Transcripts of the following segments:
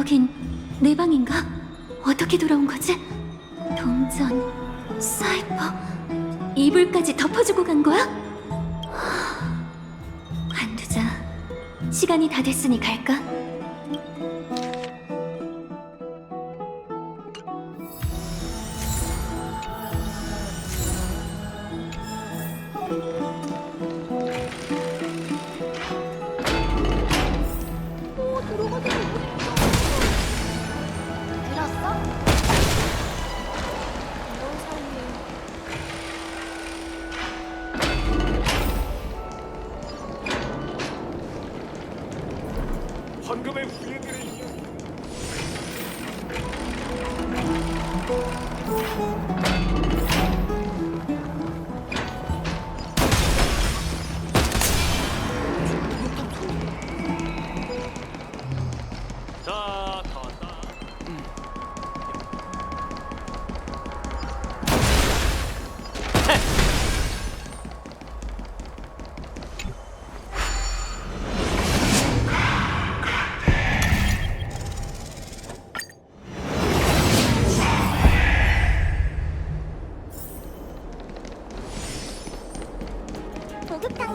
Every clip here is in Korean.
여긴 내 방인가? 어떻게 돌아온 거지? 동전, 사이퍼, 이불까지 덮어주고 간 거야? 관두자. 시간이 다 됐으니 갈까? 황금의 후예들의 이야기. 자, 다 왔다. 목욕탕에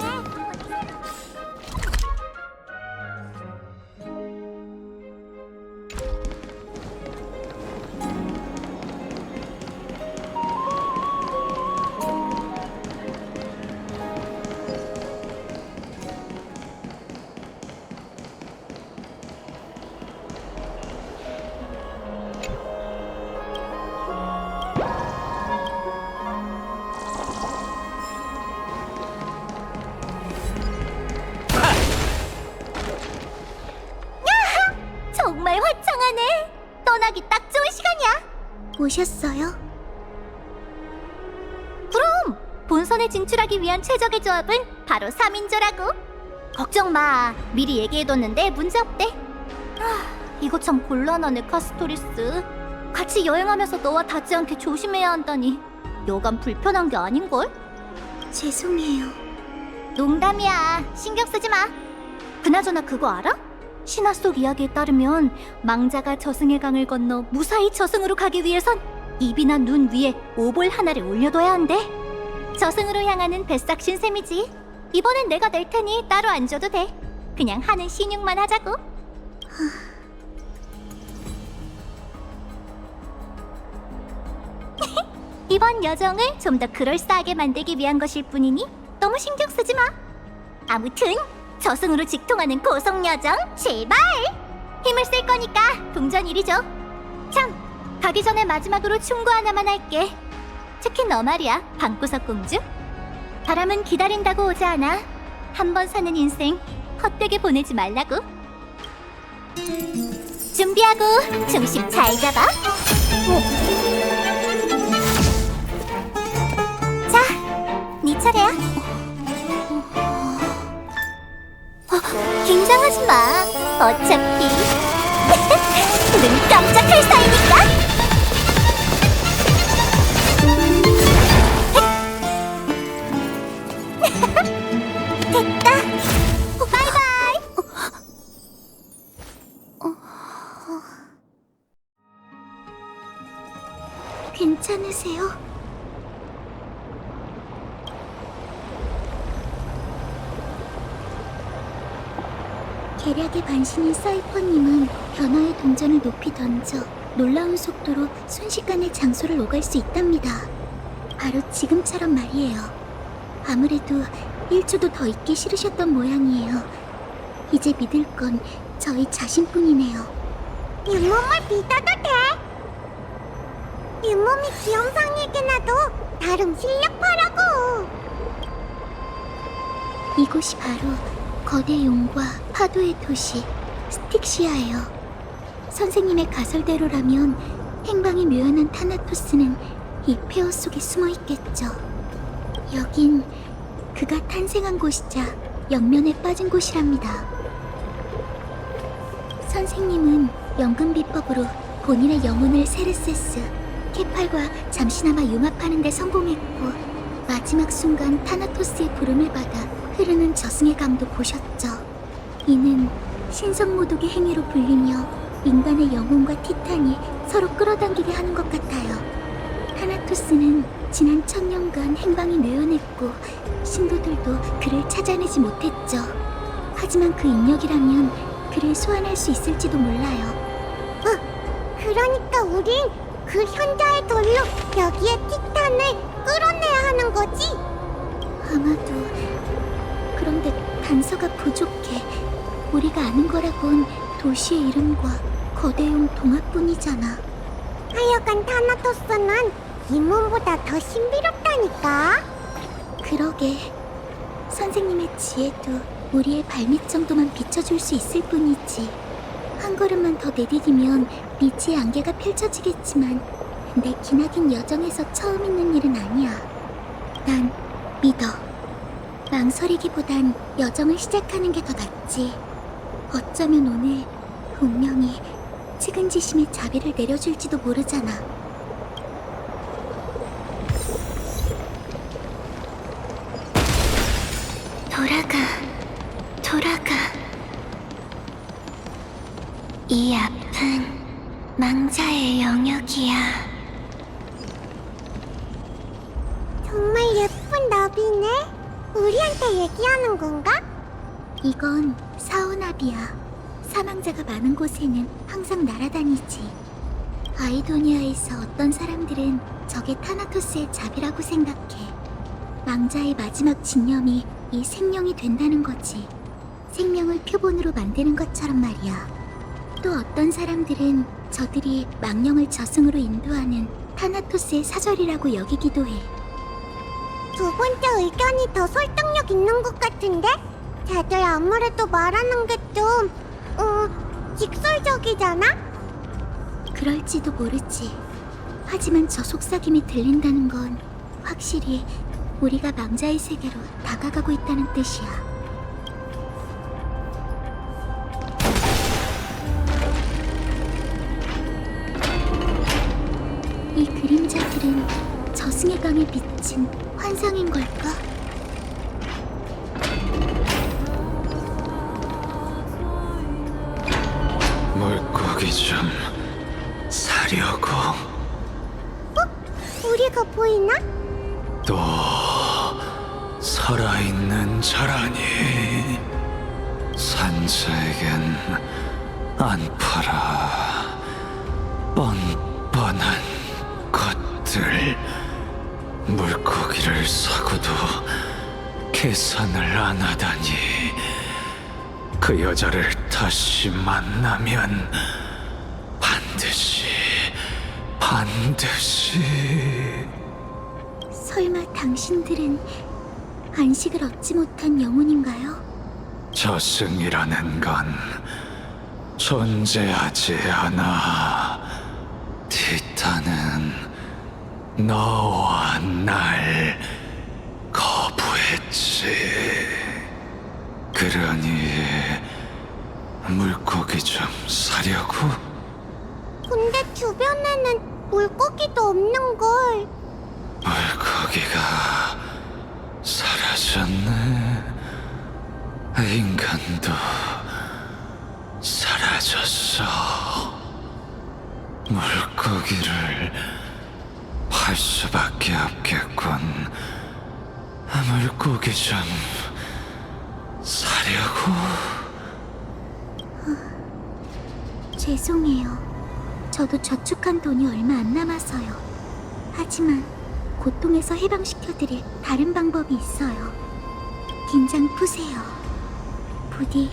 정말 화창하네. 떠나기 딱 좋은 시간이야. 오셨어요? 그럼 본선에 진출하기 위한 최적의 조합은 바로 3인조라고. 걱정 마. 미리 얘기해뒀는데 문제없대. 이거 참 곤란하네, 카스토리스. 같이 여행하면서 너와 닿지 않게 조심해야 한다니 여간 불편한 게 아닌걸? 죄송해요. 농담이야. 신경 쓰지 마. 그나저나 그거 알아? 신화 속 이야기에 따르면 망자가 저승의 강을 건너 무사히 저승으로 가기 위해선 입이나 눈 위에 오볼 하나를 올려둬야 한대. 저승으로 향하는 뱃삭 신셈이지. 이번엔 내가 낼 테니 따로 안 줘도 돼. 그냥 하는 신용만 하자고. 이번 여정을 좀 더 그럴싸하게 만들기 위한 것일 뿐이니 너무 신경 쓰지 마. 아무튼 저승으로 직통하는 고속여정 제발! 힘을 쓸 거니까 동전 이리 줘. 참, 가기 전에 마지막으로 충고 하나만 할게. 특히 너 말이야, 방구석 공주. 바람은 기다린다고 오지 않아. 한 번 사는 인생 헛되게 보내지 말라고. 준비하고 중심 잘 잡아. 자, 네 차례야. 긴장하지 마. 어차피 눈 깜짝할 사이니까. 됐다. 바이바이. 괜찮으세요? 계략의 반신인 사이퍼님은 변화의 동전을 높이 던져 놀라운 속도로 순식간에 장소를 오갈 수 있답니다. 바로 지금처럼 말이에요. 아무래도 1초도 더 있기 싫으셨던 모양이에요. 이제 믿을 건 저희 자신뿐이네요. 잇몸을 믿어도 돼? 잇몸이 귀염상이게 나도 나름 실력파라고. 이곳이 바로 거대 용과 파도의 도시 스틱시아예요. 선생님의 가설대로라면 행방이 묘연한 타나토스는 이 폐허 속에 숨어 있겠죠. 여긴 그가 탄생한 곳이자 영면에 빠진 곳이랍니다. 선생님은 연금 비법으로 본인의 영혼을 세르세스, 케팔과 잠시나마 융합하는 데 성공했고 마지막 순간 타나토스의 부름을 받아 흐르는 저승의 강도 보셨죠. 이는 신성모독의 행위로 불리며 인간의 영혼과 티탄이 서로 끌어당기게 하는 것 같아요. 타나토스는 지난 1000년간 행방이 뇌어냈고 신도들도 그를 찾아내지 못했죠. 하지만 그 인력이라면 그를 소환할 수 있을지도 몰라요. 그러니까 우린 그 현자의 돌로 여기에 티탄을 끌어내야 하는 거지? 아마도. 그런데 단서가 부족해. 우리가 아는 거라곤 도시의 이름과 거대용 동화뿐이잖아. 하여간 타나토스는 이문보다 더 신비롭다니까. 그러게. 선생님의 지혜도 우리의 발밑 정도만 비춰줄 수 있을 뿐이지. 한 걸음만 더 내디디면 미지의 안개가 펼쳐지겠지만 내 기나긴 여정에서 처음 있는 일은 아니야. 난 믿어. 망설이기보단 여정을 시작하는 게 더 낫지. 어쩌면 오늘 운명이 측은지심의 자비를 내려줄지도 모르잖아. 돌아가. 이 앞은 망자의 영역이야. 정말 예쁜 나비네. 우리한테 얘기하는 건가? 이건 사오나비야. 사망자가 많은 곳에는 항상 날아다니지. 아이도니아에서 어떤 사람들은 저게 타나토스의 자비라고 생각해. 망자의 마지막 진념이 이 생명이 된다는 거지. 생명을 표본으로 만드는 것처럼 말이야. 또 어떤 사람들은 저들이 망령을 저승으로 인도하는 타나토스의 사절이라고 여기기도 해. 두 번째 의견이 더 설득력 있는 것 같은데? 다들 아무래도 말하는 게 좀 직설적이잖아? 그럴지도 모르지. 하지만 저 속삭임이 들린다는 건 확실히 우리가 망자의 세계로 다가가고 있다는 뜻이야. 이 그림자들은 저승의 강에 비친 환상인 걸까? 물고기 좀 사려고. 우리가 보이나? 또 살아있는 자라니. 산자에겐 안 팔아. 뻔뻔한 것들. 물고기를 사고도 계산을 안 하다니. 그 여자를 다시 만나면 반드시. 설마 당신들은 안식을 얻지 못한 영혼인가요? 저승이라는 건 존재하지 않아. 티탄은 너와 날 거부했지. 그러니 물고기 좀 사려고? 근데 주변에는 물고기도 없는걸. 물고기가 사라졌네. 인간도 사라졌어. 물고기를 팔 수밖에 없겠군. 물고기 좀 사려고? 죄송해요. 저도 저축한 돈이 얼마 안 남아서요. 하지만 고통에서 해방시켜드릴 다른 방법이 있어요. 긴장 푸세요. 부디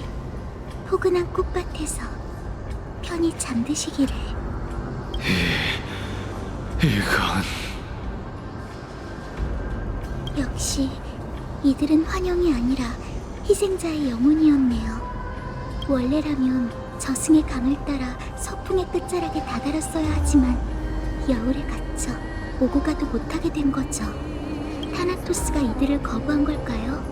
포근한 꽃밭에서 편히 잠드시기를. 이건 역시 이들은 환영이 아니라 희생자의 영혼이었네요. 원래라면 저승의 강을 따라 서풍의 끝자락에 다다랐어야 하지만 여울에 갇혀 오고 가도 못하게 된 거죠. 타나토스가 이들을 거부한 걸까요?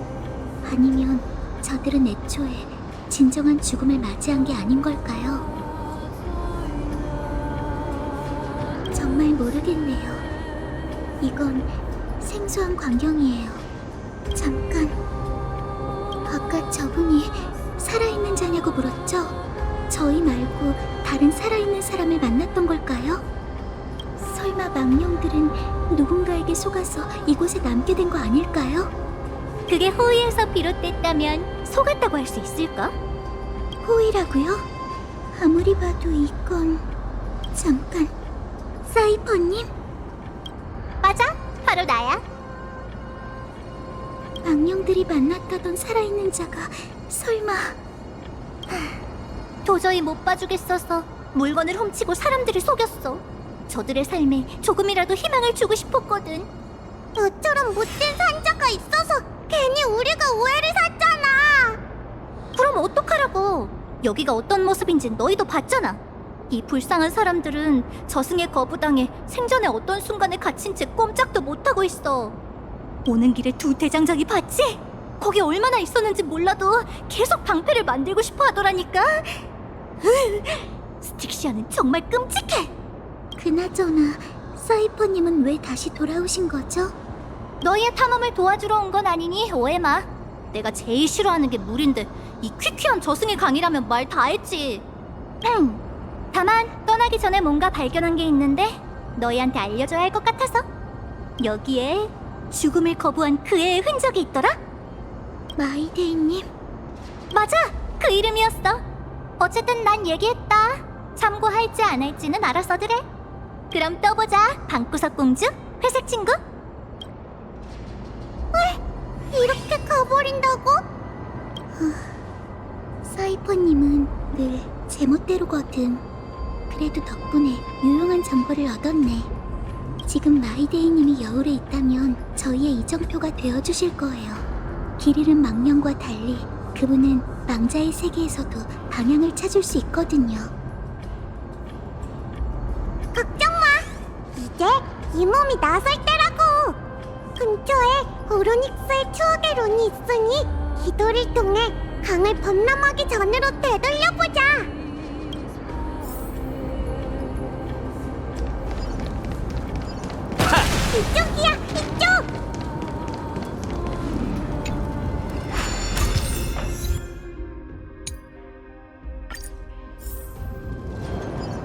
아니면 저들은 애초에 진정한 죽음을 맞이한 게 아닌 걸까요? 정말 모르겠네요. 이건 생소한 광경이에요. 잠깐, 아까 저분이 살아있는 자냐고 물었죠? 저희 말고 다른 살아있는 사람을 만났던 걸까요? 설마 망령들은 누군가에게 속아서 이곳에 남게 된 거 아닐까요? 그게 호위에서 비롯됐다면 속았다고 할 수 있을까? 호위라고요? 아무리 봐도 이건... 잠깐... 사이퍼님? 맞아, 바로 나야. 망령들이 만났다던 살아있는 자가 설마... 도저히 못 봐주겠어서 물건을 훔치고 사람들을 속였어. 저들의 삶에 조금이라도 희망을 주고 싶었거든. 너처럼 못된 산자가 있어서 괜히 우리가 오해를 샀잖아. 그럼 어떡하라고? 여기가 어떤 모습인진 너희도 봤잖아. 이 불쌍한 사람들은 저승에 거부당해 생전에 어떤 순간에 갇힌 채 꼼짝도 못하고 있어. 오는 길에 두 대장장이 봤지? 거기 얼마나 있었는지 몰라도 계속 방패를 만들고 싶어 하더라니까. 스틱시아는 정말 끔찍해. 그나저나 사이퍼님은 왜 다시 돌아오신 거죠? 너희의 탐험을 도와주러 온 건 아니니 오해 마. 내가 제일 싫어하는 게 물인데 이 퀴퀴한 저승의 강이라면 말 다 했지. 다만 떠나기 전에 뭔가 발견한 게 있는데 너희한테 알려줘야 할 것 같아서. 여기에 죽음을 거부한 그 애의 흔적이 있더라? 마이데이님? 맞아! 그 이름이었어. 어쨌든 난 얘기했다. 참고할지 안 할지는 알아서들 해. 그럼 또 보자, 방구석 공주, 회색 친구. 왜? 이렇게 가버린다고? 사이퍼님은 늘 제멋대로거든. 그래도 덕분에 유용한 정보를 얻었네. 지금 마이데이님이 여울에 있다면 저희의 이정표가 되어주실 거예요. 길 잃은 망령과 달리 그분은 망자의 세계에서도 방향을 찾을 수 있거든요. 걱정 마! 이제 이 몸이 나설 때라고! 근처에 오로닉스의 추억의 룬이 있으니 기도를 통해 강을 범람하기 전으로 되돌려보자! 이쪽이야! 이쪽!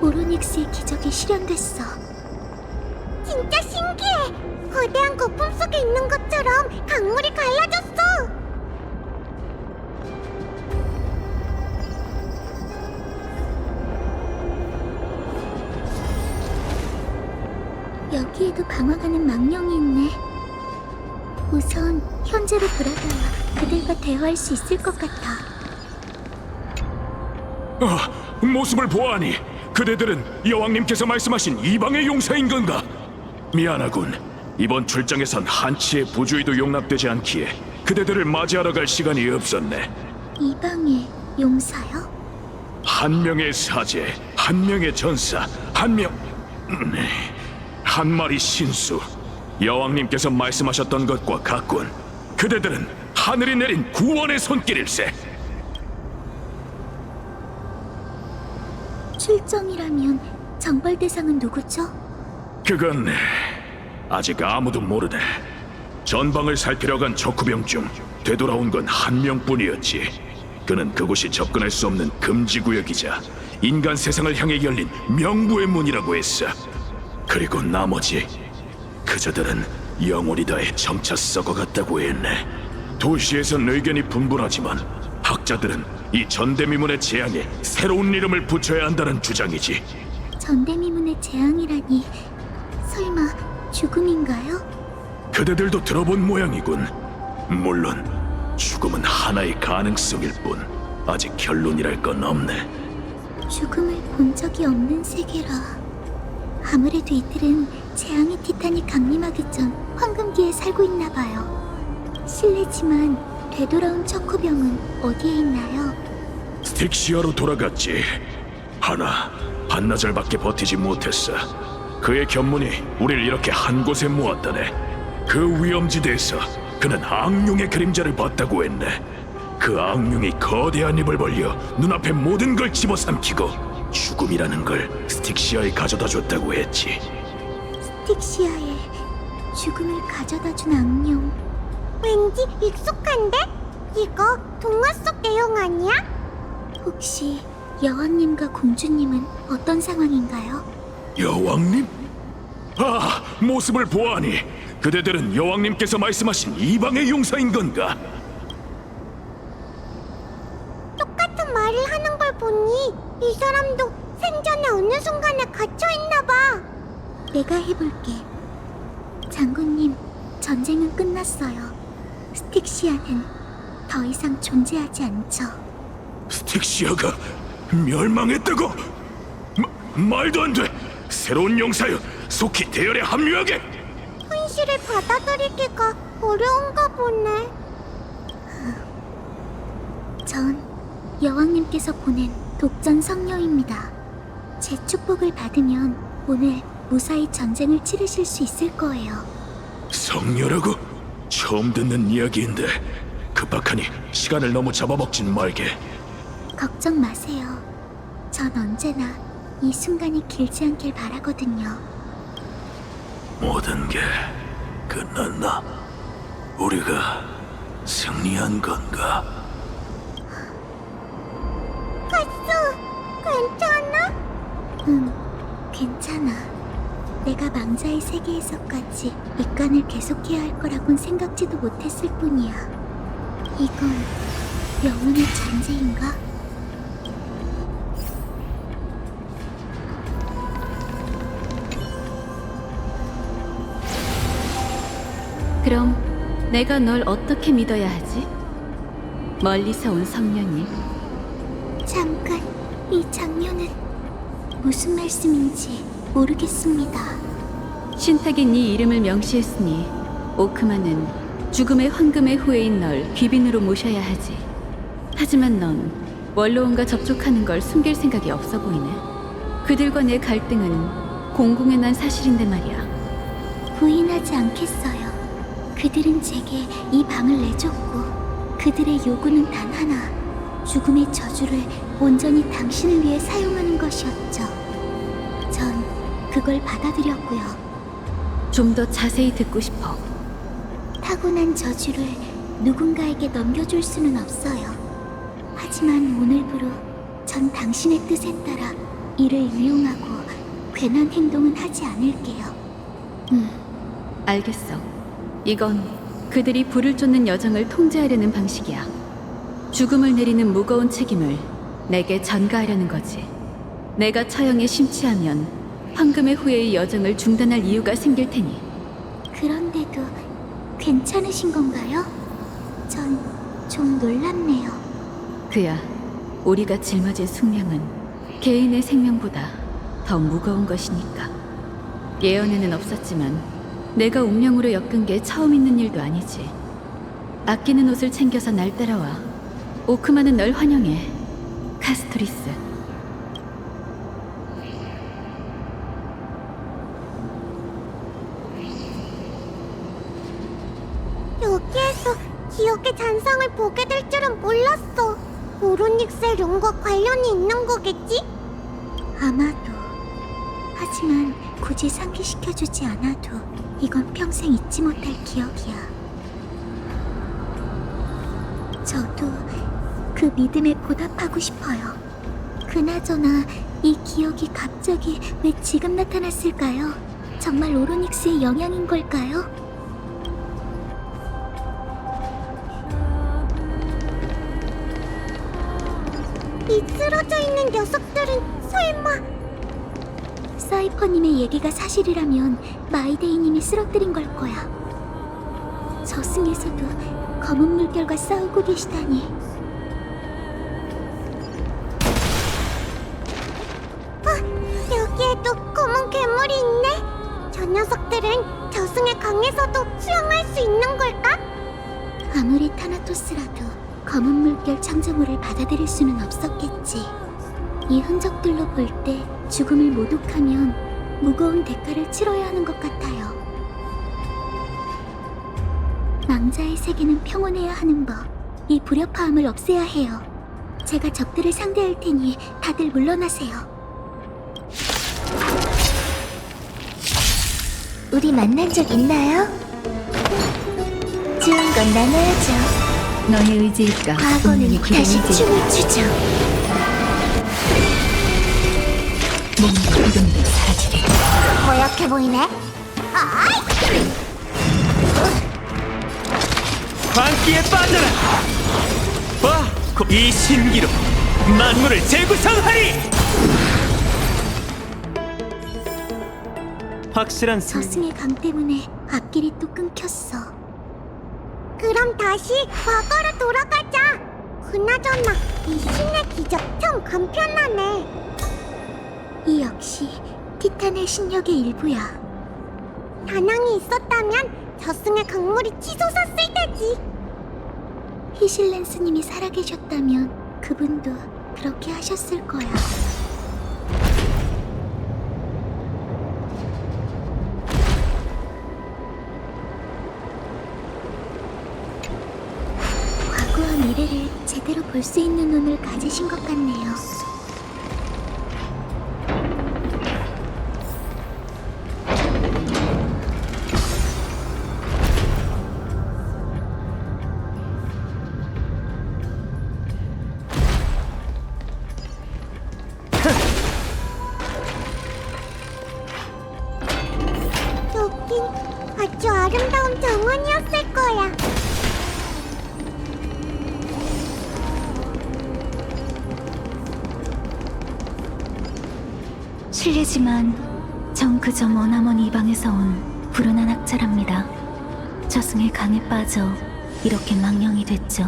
오로닉스의 기적이 실현됐어. 진짜 신기해! 거대한 거품 속에 있는 것처럼 강물이 갈라졌어! 여기에도 방황하는 망령이 있네. 우선 현재로 돌아가야 그들과 대화할 수 있을 것 같아. 모습을 보아하니 그대들은 여왕님께서 말씀하신 이방의 용사인 건가? 미안하군. 이번 출장에선 한치의 부주의도 용납되지 않기에 그대들을 맞이하러 갈 시간이 없었네. 이방의 용사요? 한 명의 사제, 한 명의 전사, 한 마리 신수. 여왕님께서 말씀하셨던 것과 같군. 그대들은 하늘이 내린 구원의 손길일세. 출정이라면 정벌 대상은 누구죠? 그건 아직 아무도 모르네. 전방을 살피러 간 적후병 중 되돌아온 건 한 명뿐이었지. 그는 그곳이 접근할 수 없는 금지구역이자 인간 세상을 향해 열린 명부의 문이라고 했어. 그리고 나머지 그저들은 영혼이 다해 점차 썩어갔다고 했네. 도시에선 의견이 분분하지만 학자들은 이 전대미문의 재앙에 새로운 이름을 붙여야 한다는 주장이지. 전대미문의 재앙이라니 설마 죽음인가요? 그대들도 들어본 모양이군. 물론 죽음은 하나의 가능성일 뿐 아직 결론이랄 건 없네. 죽음을 본 적이 없는 세계라. 아무래도 이들은 재앙의 티탄이 강림하기 전 황금기에 살고 있나 봐요. 실례지만 되돌아온 척후병은 어디에 있나요? 스틱시아로 돌아갔지. 하나 반나절밖에 버티지 못했어. 그의 견문이 우릴 이렇게 한 곳에 모았다네. 그 위험지대에서 그는 악룡의 그림자를 봤다고 했네. 그 악룡이 거대한 입을 벌려 눈앞에 모든 걸 집어삼키고 죽음이라는 걸 스틱시아에 가져다 줬다고 했지. 스틱시아에 죽음을 가져다 준 악령. 왠지 익숙한데? 이거 동화 속 내용 아니야? 혹시 여왕님과 공주님은 어떤 상황인가요? 여왕님? 아, 모습을 보아하니 그대들은 여왕님께서 말씀하신 이방의 용사인 건가? 똑같은 말을 하는 걸 보니 이 사람도 생전에 어느 순간에 갇혀있나 봐. 내가 해볼게. 장군님, 전쟁은 끝났어요. 스틱시아는 더 이상 존재하지 않죠. 스틱시아가 멸망했다고? 말도 안 돼! 새로운 용사여, 속히 대열에 합류하게! 현실을 받아들이기가 어려운가 보네. 전 여왕님께서 보낸 독전 성녀입니다. 제 축복을 받으면 오늘 무사히 전쟁을 치르실 수 있을 거예요. 성녀라고? 처음 듣는 이야기인데 급박하니 시간을 너무 잡아먹진 말게. 걱정 마세요. 전 언제나 이 순간이 길지 않길 바라거든요. 모든 게 끝났나? 우리가 승리한 건가? 가수, 괜찮아? 응, 괜찮아. 내가 망자의 세계에서까지 입간을 계속해야 할 거라곤 생각지도 못했을 뿐이야. 이건 영혼의 잔재인가? 그럼 내가 널 어떻게 믿어야 하지? 멀리서 온 성년이 잠깐, 이 장면은 무슨 말씀인지 모르겠습니다. 신탁이 네 이름을 명시했으니 오크마는 죽음의 황금의 후예인 널 귀빈으로 모셔야 하지. 하지만 넌 원로원과 접촉하는 걸 숨길 생각이 없어 보이네. 그들과 내 갈등은 공공에 난 사실인데 말이야. 부인하지 않겠어요. 그들은 제게 이 방을 내줬고 그들의 요구는 단 하나. 죽음의 저주를 온전히 당신을 위해 사용하는 것이었죠. 전 그걸 받아들였고요. 좀 더 자세히 듣고 싶어. 타고난 저주를 누군가에게 넘겨줄 수는 없어요. 하지만 오늘부로 전 당신의 뜻에 따라 이를 이용하고 괜한 행동은 하지 않을게요. 알겠어. 이건 그들이 불을 쫓는 여정을 통제하려는 방식이야. 죽음을 내리는 무거운 책임을 내게 전가하려는 거지. 내가 처형에 심취하면 황금의 후예의 여정을 중단할 이유가 생길 테니. 그런데도 괜찮으신 건가요? 전 좀 놀랍네요. 그야, 우리가 짊어진 숙명은 개인의 생명보다 더 무거운 것이니까. 예언에는 없었지만 내가 운명으로 엮은 게 처음 있는 일도 아니지. 아끼는 옷을 챙겨서 날 따라와. 오크마는 널 환영해, 카스토리스. 여기에서 기억의 잔상을 보게 될 줄은 몰랐어. 오로닉스의 룡과 관련이 있는 거겠지? 아마도. 하지만 굳이 상기시켜주지 않아도 이건 평생 잊지 못할 기억이야. 저도 그 믿음에 보답하고 싶어요. 그나저나 이 기억이 갑자기 왜 지금 나타났을까요? 정말 오로닉스의 영향인 걸까요? 이 쓰러져 있는 녀석들은 설마... 사이퍼님의 얘기가 사실이라면 마이데이님이 쓰러뜨린 걸 거야. 저승에서도 검은 물결과 싸우고 계시다니. 여기에도 검은 괴물이 있네. 저 녀석들은 저승의 강에서도 수영할 수 있는 걸까? 아무리 타나토스라도 검은 물결 창조물을 받아들일 수는 없었겠지. 이 흔적들로 볼 때 죽음을 모독하면 무거운 대가를 치러야 하는 것 같아요. 망자의 세계는 평온해야 하는 법. 이 불협화음을 없애야 해요. 제가 적들을 상대할 테니 다들 물러나세요. 우리 만난 적 있나요? 좋은 건 나눠야죠. 너의 의지일까? 과거는 운명의 다시 기름이지. 춤을 추죠. 몸도 이름도 사라지리. 허약해 보이네. 아이! 광기에 빠져라! 이 신기로 만물을 재구성하리! 확실한 승리. 저승의 강 때문에 앞길이 또 끊겼어. 그럼 다시 과거로 돌아가자. 그나저나 이 신의 기적 참 간편하네. 이 역시 티탄의 신력의 일부야. 다낭이 있었다면 저승의 강물이 치솟았을 테지. 히실렌스님이 살아계셨다면 그분도 그렇게 하셨을 거야. 과거와 미래를 제대로 볼 수 있는 눈을 가지신 것 같네요. 여긴 아주 아름다운 정원이었을 거야. 실례지만 전 그저 머나먼 이방에서 온 불운한 학자랍니다. 저승의 강에 빠져 이렇게 망령이 됐죠.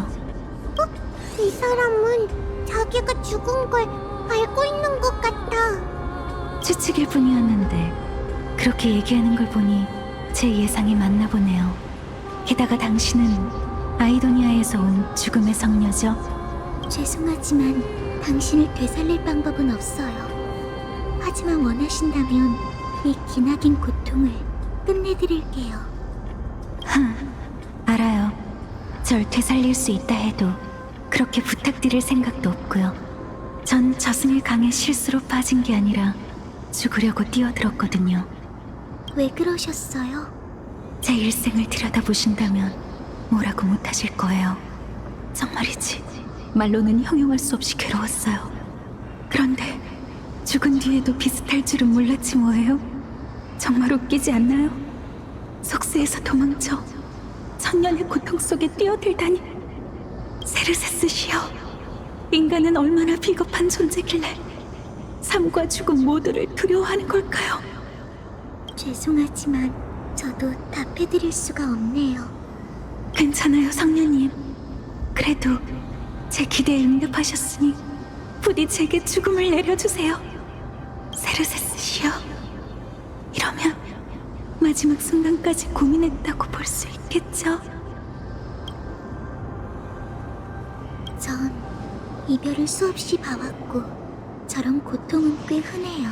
이 사람은 자기가 죽은 걸 알고 있는 것 같아. 추측일 뿐이었는데 그렇게 얘기하는 걸 보니 제 예상이 맞나 보네요. 게다가 당신은 아이도니아에서 온 죽음의 성녀죠? 죄송하지만 당신을 되살릴 방법은 없어요. 하지만 원하신다면 이 기나긴 고통을 끝내드릴게요. 알아요. 절 되살릴 수 있다 해도 그렇게 부탁드릴 생각도 없고요. 전 저승의 강에 실수로 빠진 게 아니라 죽으려고 뛰어들었거든요. 왜 그러셨어요? 제 일생을 들여다보신다면 뭐라고 못하실 거예요. 정말이지. 말로는 형용할 수 없이 괴로웠어요. 그런데 죽은 뒤에도 비슷할 줄은 몰랐지 뭐예요? 정말 웃기지 않나요? 속세에서 도망쳐 천년의 고통 속에 뛰어들다니. 세르세스시여, 인간은 얼마나 비겁한 존재길래 삶과 죽음 모두를 두려워하는 걸까요? 죄송하지만 저도 답해드릴 수가 없네요. 괜찮아요, 성녀님. 그래도 제 기대에 응답하셨으니 부디 제게 죽음을 내려주세요. 세르세스시여. 이러면 마지막 순간까지 고민했다고 볼 수 있겠죠? 전 이별을 수없이 봐왔고 저런 고통은 꽤 흔해요.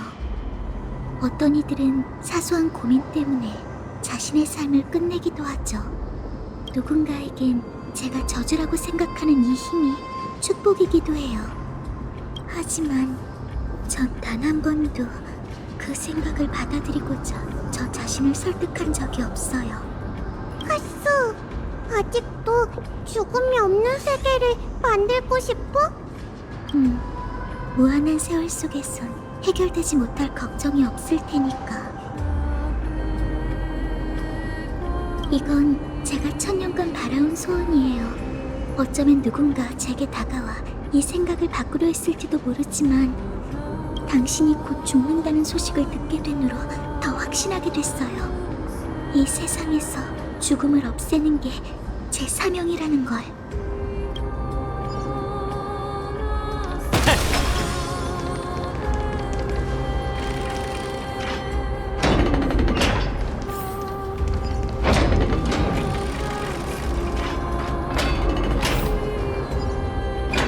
어떤 이들은 사소한 고민 때문에 자신의 삶을 끝내기도 하죠. 누군가에겐 제가 저주라고 생각하는 이 힘이 축복이기도 해요. 하지만 전 단 한 번도 그 생각을 받아들이고자 저 자신을 설득한 적이 없어요. 카스, 아직도 죽음이 없는 세계를 만들고 싶어? 무한한 세월 속에선 해결되지 못할 걱정이 없을 테니까. 이건 제가 천년간 바라온 소원이에요. 어쩌면 누군가 제게 다가와 이 생각을 바꾸려 했을지도 모르지만 당신이 곧 죽는다는 소식을 듣게 된 후로 더 확신하게 됐어요. 이 세상에서 죽음을 없애는 게 제 사명이라는 걸.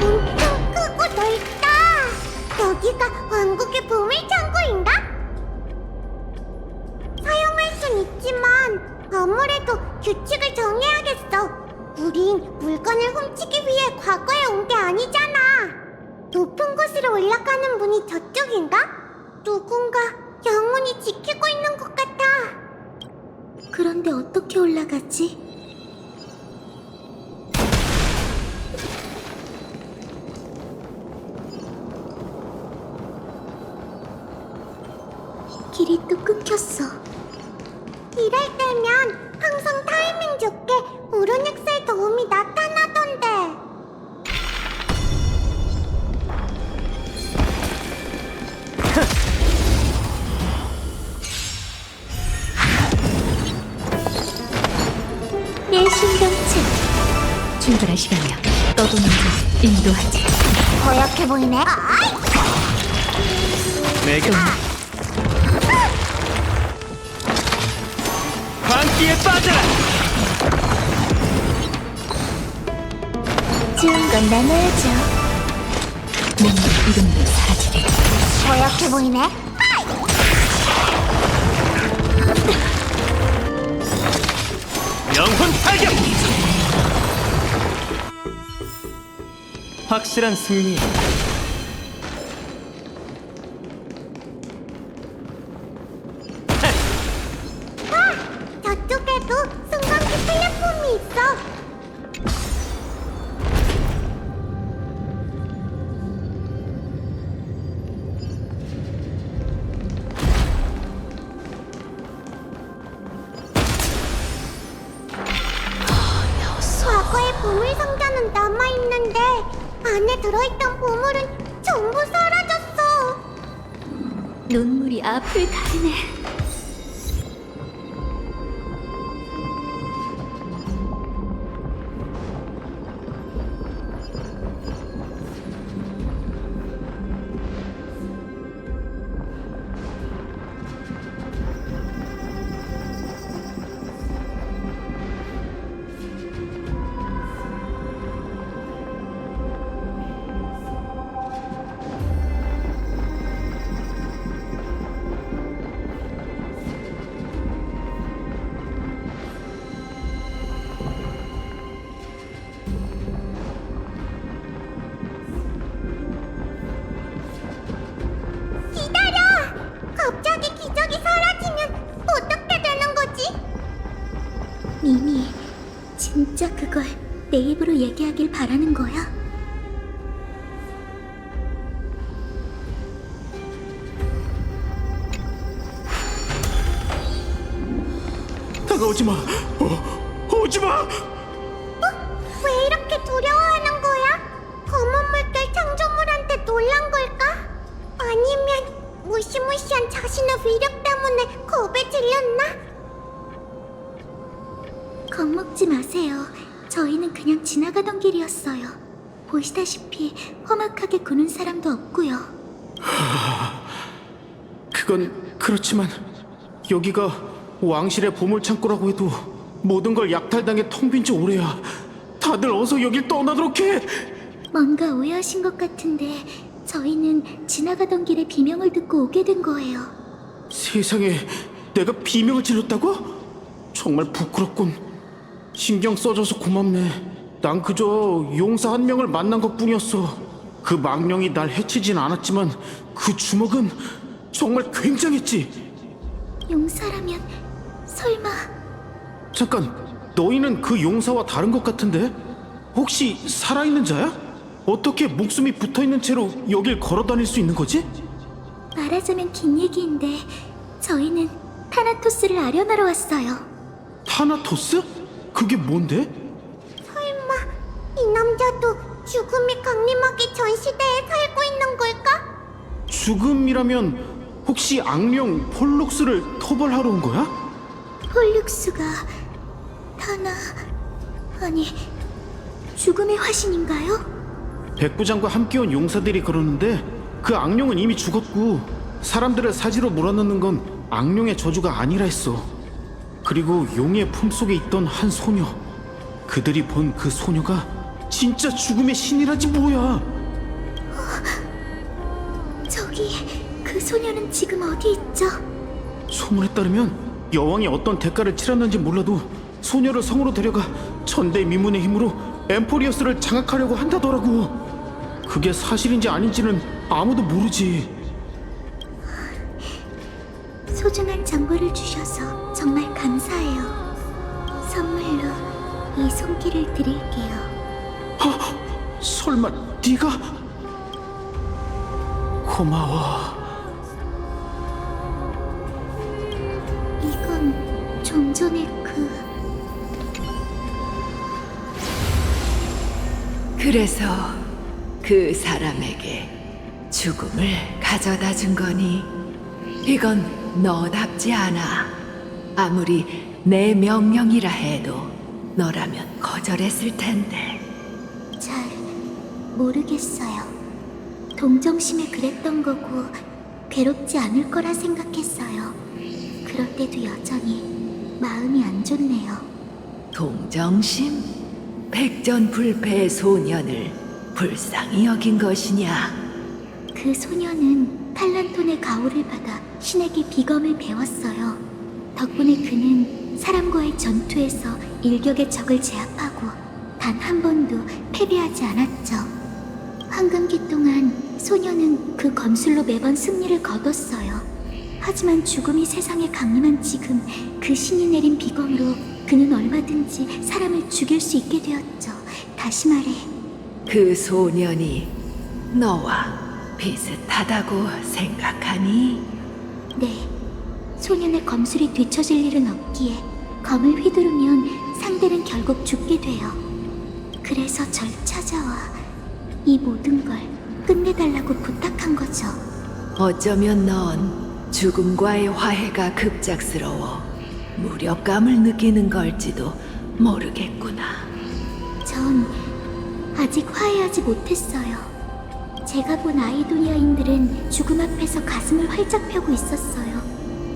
엄청 크고 넓다. 여기가 왕국의 보물창고인가? 사용할 순 있지만 아무래도 규칙을 정해야겠어. 우린 물건을 훔치기 위해 과거에 온 게 아니잖아. 높은 곳으로 올라가는 문이 저쪽인가? 누군가 영원히 지키고 있는 것 같아. 그런데 어떻게 올라가지? 길이 또 끊겼어. 이럴 때면 항상 타이밍 좋게 우르닉스의 도움이 나타나던데. 내 신경체 출발할 시간이야. 너도 먼저 인도하지. 허약해 보이네. 내게 광기에 빠져라. 좋은 건 나눠야죠. 몸과 이름도 사라지리. 허약해 보이네. 영혼 타격. 확실한 승리. 저쪽에도 승강기 플랫폼이 있어. 과거의 보물 상자는 남아있는데 안에 들어있던 보물은 전부 사라졌어. 눈물이 앞을 가르네. 기다려! 갑자기 기적이 사라지면 어떻게 되는 거지? 미미, 진짜 그걸 내 입으로 얘기하길 바라는 거야? 다가오지 마. 오지 마. 왜 이렇게 두려워하는 거야? 검은 물결 창조물한테 놀란 걸까? 아니면 무시무시한 자신의 위력 때문에 겁에 질렸나? 겁먹지 마세요. 저희는 그냥 지나가던 길이었어요. 보시다시피 험악하게 구는 사람도 없고요. 그건 그렇지만 여기가 왕실의 보물창고라고 해도 모든 걸 약탈당해 텅 빈 지 오래야. 다들 어서 여길 떠나도록 해. 뭔가 오해하신 것 같은데 저희는 지나가던 길에 비명을 듣고 오게 된 거예요. 세상에, 내가 비명을 질렀다고? 정말 부끄럽군. 신경 써줘서 고맙네. 난 그저 용사 한 명을 만난 것뿐이었어. 그 망령이 날 해치진 않았지만 그 주먹은 정말 굉장했지. 용사라면 설마... 잠깐, 너희는 그 용사와 다른 것 같은데? 혹시 살아있는 자야? 어떻게 목숨이 붙어있는 채로 여길 걸어다닐 수 있는 거지? 말하자면 긴 얘기인데 저희는 타나토스를 아련하러 왔어요. 타나토스? 그게 뭔데? 설마 이 남자도 죽음이 강림하기 전 시대에 살고 있는 걸까? 죽음이라면 혹시 악령 폴룩스를 토벌하러 온 거야? 폴룩스가 아니 죽음의 화신인가요? 백부장과 함께 온 용사들이 그러는데 그 악령은 이미 죽었고 사람들을 사지로 몰아넣는 건 악령의 저주가 아니라 했어. 그리고 용의 품속에 있던 한 소녀, 그들이 본 그 소녀가 진짜 죽음의 신이라지 뭐야. 저기 그 소녀는 지금 어디 있죠? 소문에 따르면 여왕이 어떤 대가를 치렀는지 몰라도 소녀를 성으로 데려가 천대미문의 힘으로 엠포리어스를 장악하려고 한다더라고. 그게 사실인지 아닌지는 아무도 모르지. 소중한 정보를 주셔서 정말 감사해요. 선물로 이 손길을 드릴게요. 설마 네가? 고마워. 좀 전에 그래서 그 사람에게 죽음을 가져다 준 거니 이건 너답지 않아. 아무리 내 명령이라 해도 너라면 거절했을 텐데. 잘 모르겠어요. 동정심에 그랬던 거고 괴롭지 않을 거라 생각했어요. 그럴 때도 여전히 마음이 안 좋네요. 동정심? 백전불패의 소년을 불쌍히 여긴 것이냐? 그 소녀는 탈란톤의 가호를 받아 신에게 비검을 배웠어요. 덕분에 그는 사람과의 전투에서 일격의 적을 제압하고 단 한 번도 패배하지 않았죠. 황금기 동안 소녀는 그 검술로 매번 승리를 거뒀어요. 하지만 죽음이 세상에 강림한 지금 그 신이 내린 비검으로 그는 얼마든지 사람을 죽일 수 있게 되었죠. 다시 말해 그 소년이 너와 비슷하다고 생각하니? 네, 소년의 검술이 뒤처질 일은 없기에 검을 휘두르면 상대는 결국 죽게 돼요. 그래서 절 찾아와 이 모든 걸 끝내달라고 부탁한 거죠. 어쩌면 넌 죽음과의 화해가 급작스러워 무력감을 느끼는 걸지도 모르겠구나. 전 아직 화해하지 못했어요. 제가 본 아이도니아인들은 죽음 앞에서 가슴을 활짝 펴고 있었어요.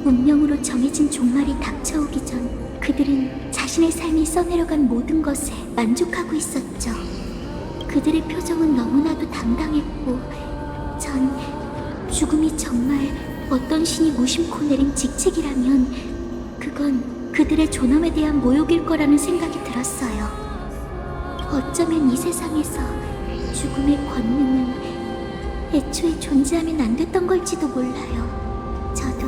운명으로 정해진 종말이 닥쳐오기 전 그들은 자신의 삶이 써내려간 모든 것에 만족하고 있었죠. 그들의 표정은 너무나도 당당했고 전 죽음이 정말 어떤 신이 무심코 내린 직책이라면 그건 그들의 존엄에 대한 모욕일 거라는 생각이 들었어요. 어쩌면 이 세상에서 죽음의 권능은 애초에 존재하면 안 됐던 걸지도 몰라요. 저도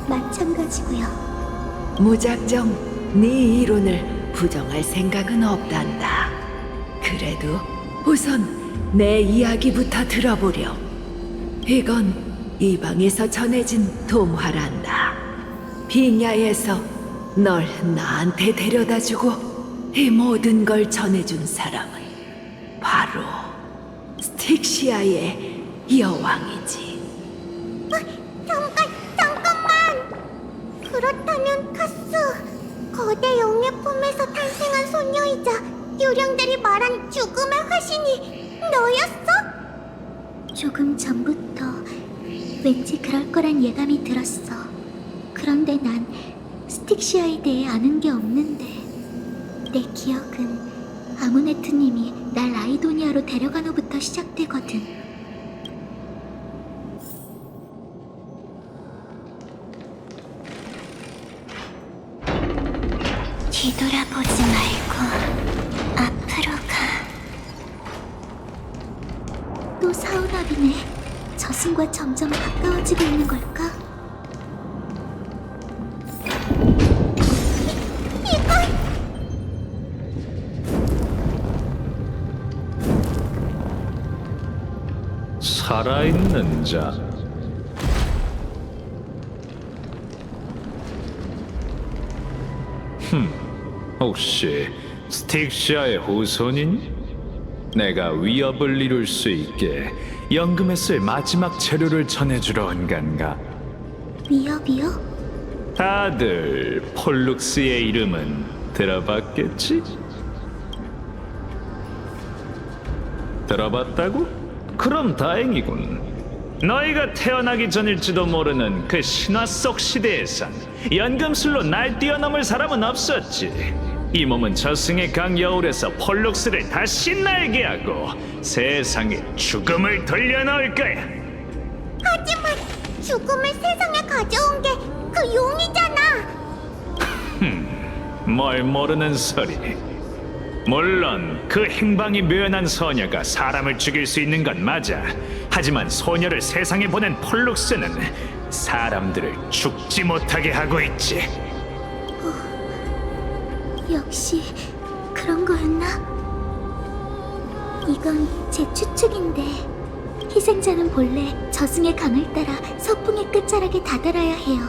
마찬가지고요. 무작정 네 이론을 부정할 생각은 없단다. 그래도 우선 내 이야기부터 들어보렴. 이건 이방에서 전해진 동화란다. 빙야에서 널 나한테 데려다주고 이 모든 걸 전해준 사람은 바로 스틱시아의 여왕이지. 잠깐만! 그렇다면 카스, 거대 용의 품에서 탄생한 소녀이자 유령들이 말한 죽음의 화신이 너였어? 조금 전부터 왠지 그럴 거란 예감이 들었어. 그런데 난 스틱시아에 대해 아는 게 없는데 내 기억은 아무네트님이 날 아이도니아로 데려간 후부터 시작되거든. 뒤돌아보지 말고 앞으로 가. 또 사우나비네. 저승과 점점 가까워지고 있는 걸까? 살아있는 자. 혹시 스틱시아의 후손이니? 내가 위협을 이룰 수 있게 연금에 쓸 마지막 재료를 전해주러 온 건가? 위협이요? 다들 폴룩스의 이름은 들어봤겠지? 들어봤다고? 그럼 다행이군. 너희가 태어나기 전일지도 모르는 그 신화 속 시대에선 연금술로 날 뛰어넘을 사람은 없었지. 이 몸은 저승의 강 여울에서 폴룩스를 다시 날게 하고 세상에 죽음을 돌려놓을 거야. 하지만 죽음을 세상에 가져온 게 그 용이잖아. 뭘 모르는 소리. 물론 그 행방이 묘연한 소녀가 사람을 죽일 수 있는 건 맞아. 하지만 소녀를 세상에 보낸 폴룩스는 사람들을 죽지 못하게 하고 있지. 역시 그런 거였나? 이건 제 추측인데 희생자는 본래 저승의 강을 따라 서풍의 끝자락에 다다라야 해요.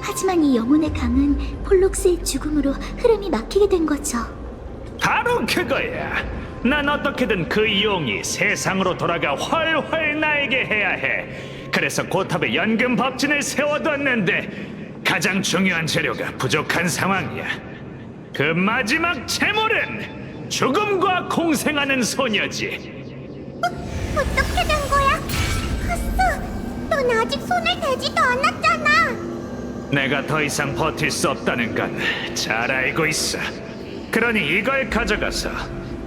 하지만 이 영혼의 강은 폴록스의 죽음으로 흐름이 막히게 된 거죠. 바로 그거야. 난 어떻게든 그 용이 세상으로 돌아가 훨훨 날게 해야 해. 그래서 고탑에 연금 법진을 세워뒀는데 가장 중요한 재료가 부족한 상황이야. 그 마지막 재물은 죽음과 공생하는 소녀지. 어떻게 된 거야? 카스, 넌 아직 손을 대지도 않았잖아. 내가 더 이상 버틸 수 없다는 건 잘 알고 있어. 그러니 이걸 가져가서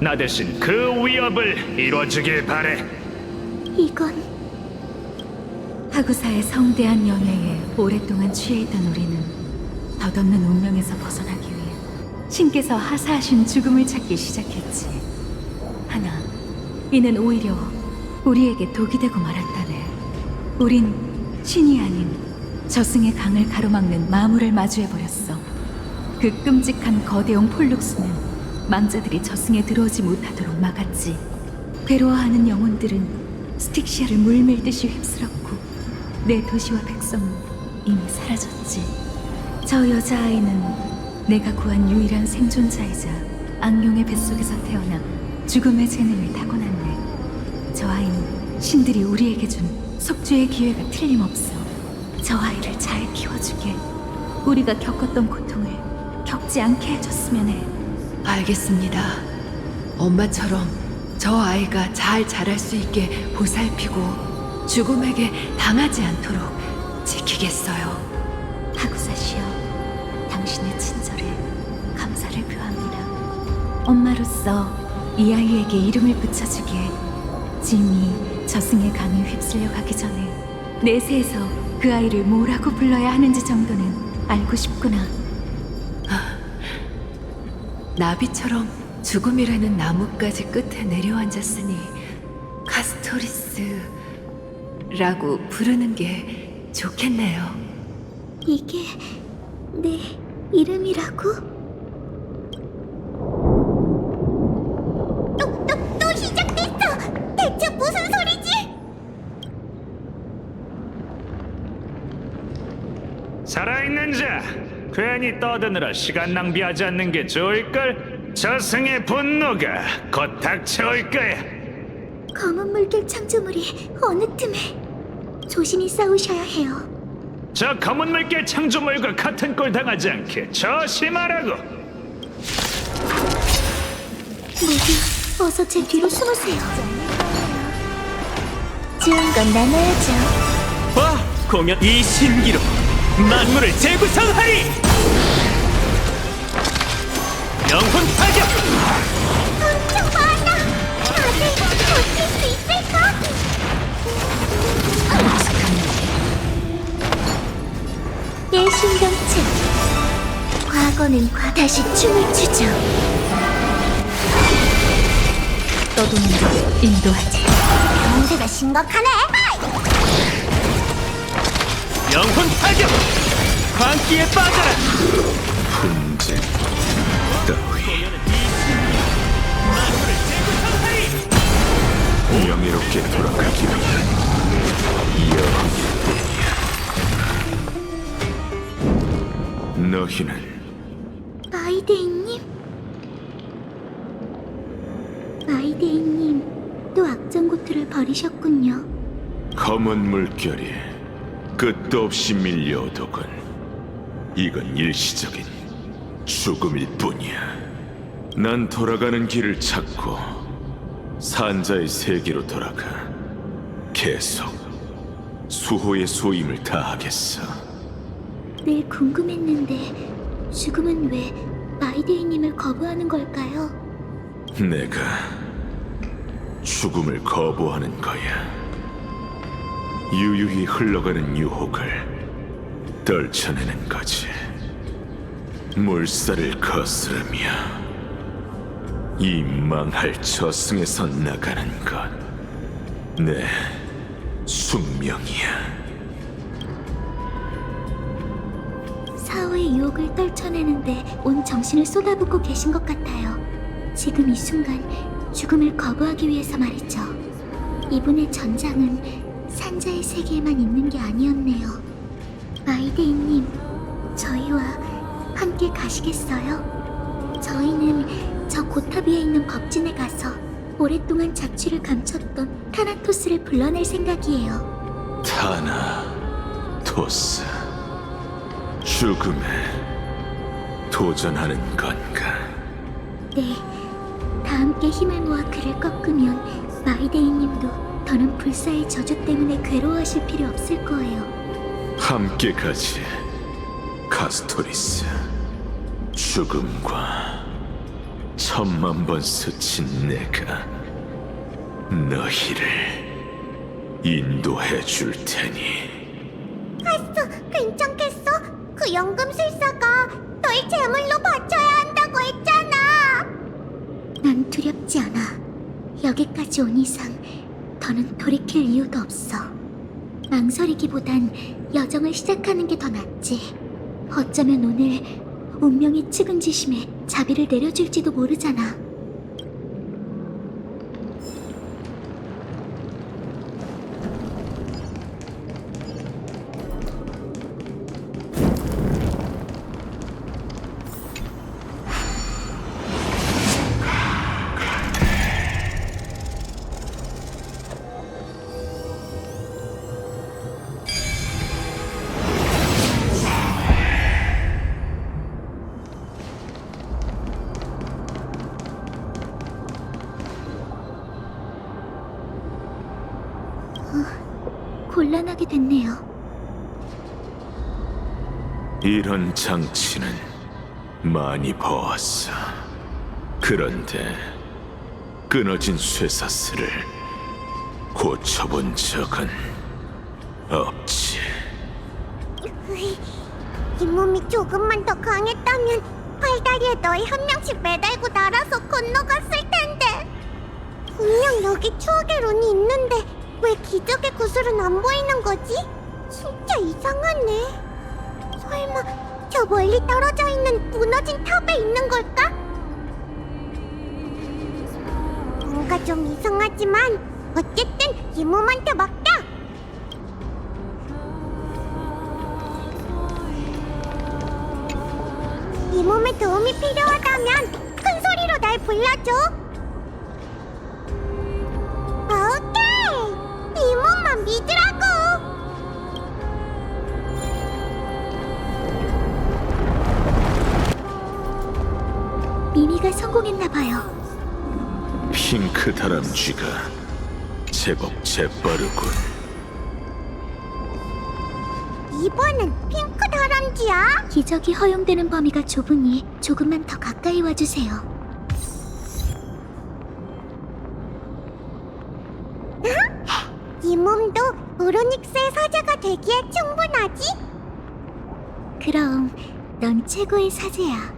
나 대신 그 위협을 이뤄주길 바래. 이건 하구사의 성대한 연회에 오랫동안 취해 있던 우리는 덧없는 운명에서 벗어나기 위해 신께서 하사하신 죽음을 찾기 시작했지. 하나, 이는 오히려 우리에게 독이 되고 말았다네. 우린 신이 아닌 저승의 강을 가로막는 마물을 마주해버렸어. 그 끔찍한 거대형 폴룩스는 망자들이 저승에 들어오지 못하도록 막았지. 괴로워하는 영혼들은 스틱시아를 물밀듯이 휩쓸었고 내 도시와 백성은 이미 사라졌지. 저 여자아이는 내가 구한 유일한 생존자이자 악룡의 뱃속에서 태어나 죽음의 재능을 타고났네. 저 아이는 신들이 우리에게 준 속죄의 기회가 틀림없어. 저 아이를 잘 키워주게. 우리가 겪었던 고통을 겪지 않게 해줬으면 해. 알겠습니다. 엄마처럼 저 아이가 잘 자랄 수 있게 보살피고 죽음에게 당하지 않도록 지키겠어요. 하구사시여, 당신의 친절에 감사를 표합니다. 엄마로서 이 아이에게 이름을 붙여주게. 짐이 저승의 강에 휩쓸려 가기 전에 내세에서 그 아이를 뭐라고 불러야 하는지 정도는 알고 싶구나. 나비처럼 죽음이라는 나뭇가지 끝에 내려앉았으니 카스토리스라고 부르는 게 좋겠네요. 이게 내 이름이라고? 또 시작됐어! 대체 무슨 소리지? 살아있는 자, 괜히 떠드느라 시간 낭비하지 않는 게 좋을걸? 저승의 분노가 곧 닥쳐올 거야. 검은 물결 창조물이 어느 틈에 조심히 싸우셔야 해요. 저 검은 물결 창조물과 같은 꼴 당하지 않게 조심하라고. 모두 어서 제 뒤로 숨으세요. 좋은 건 나눠야죠. 와, 공연 이 신기로 만물을 재구성하리. 영혼 타격. 엄청 많아. 다들 버틸 수 있을까? 내 신경체. 과거는 다시 춤을 추죠. 떠도는 길을 인도하지. 문제가 심각하네. 영혼 타격. 광기에 빠져라. 분쟁 따위 명예롭게 돌아가기 위한 여왕일 뿐이야. 너희는 마이데이님? 마이데이님, 또 악정고투를 벌이셨군요. 검은 물결이 끝도 없이 밀려오더군. 이건 일시적인 죽음일 뿐이야. 난 돌아가는 길을 찾고 산자의 세계로 돌아가 계속 수호의 소임을 다하겠어. 늘 궁금했는데 죽음은 왜 마이데이님을 거부하는 걸까요? 내가 죽음을 거부하는 거야. 유유히 흘러가는 유혹을 떨쳐내는 거지. 물살을 거스르며 이 망할 저승에서 나가는 것, 내 숙명이야. 사후의 유혹을 떨쳐내는데 온 정신을 쏟아붓고 계신 것 같아요. 지금 이 순간 죽음을 거부하기 위해서 말이죠. 이분의 전장은 산자의 세계에만 있는 게 아니었네요. 마이데이님, 저희와 함께 가시겠어요? 저희는 저 고탑 위에 있는 법진에 가서 오랫동안 자취를 감췄던 타나토스를 불러낼 생각이에요. 타나토스, 죽음에 도전하는 건가? 네, 다 함께 힘을 모아 그를 꺾으면 마이데이님도 더는 불사의 저주 때문에 괴로워하실 필요 없을 거예요. 함께 가지, 카스토리스. 죽음과 10,000번 스친 내가 너희를 인도해 줄 테니. 카스, 괜찮겠어? 그 연금술사가 널 제물로 바쳐야 한다고 했잖아. 난 두렵지 않아. 여기까지 온 이상 더는 돌이킬 이유도 없어. 망설이기보단 여정을 시작하는 게 더 낫지. 어쩌면 오늘 운명의 측은지심에 자비를 내려줄지도 모르잖아. 곤란하게 됐네요. 이런 장치는 많이 보았어. 그런데 끊어진 쇠사슬을 고쳐본 적은 없지. 이 몸이 조금만 더 강했다면 팔다리에 너희 한 명씩 매달고 날아서 건너갔을 텐데. 분명 여기 추억의 룬이 있는데 왜 기적의 구슬은 안 보이는 거지? 진짜 이상하네. 설마 저 멀리 떨어져 있는 무너진 탑에 있는 걸까? 뭔가 좀 이상하지만 어쨌든 이 몸한테 맡겨! 이 몸에 도움이 필요하다면 큰 소리로 날 불러줘. 오케이! 이 몸만 믿으라고! 미미가 성공했나봐요. 핑크 다람쥐가 제법 재빠르군. 이번엔 핑크 다람쥐야? 기적이 허용되는 범위가 좁으니 조금만 더 가까이 와주세요. 이 몸도 오로닉스의 사제가 되기에 충분하지? 그럼 넌 최고의 사제야.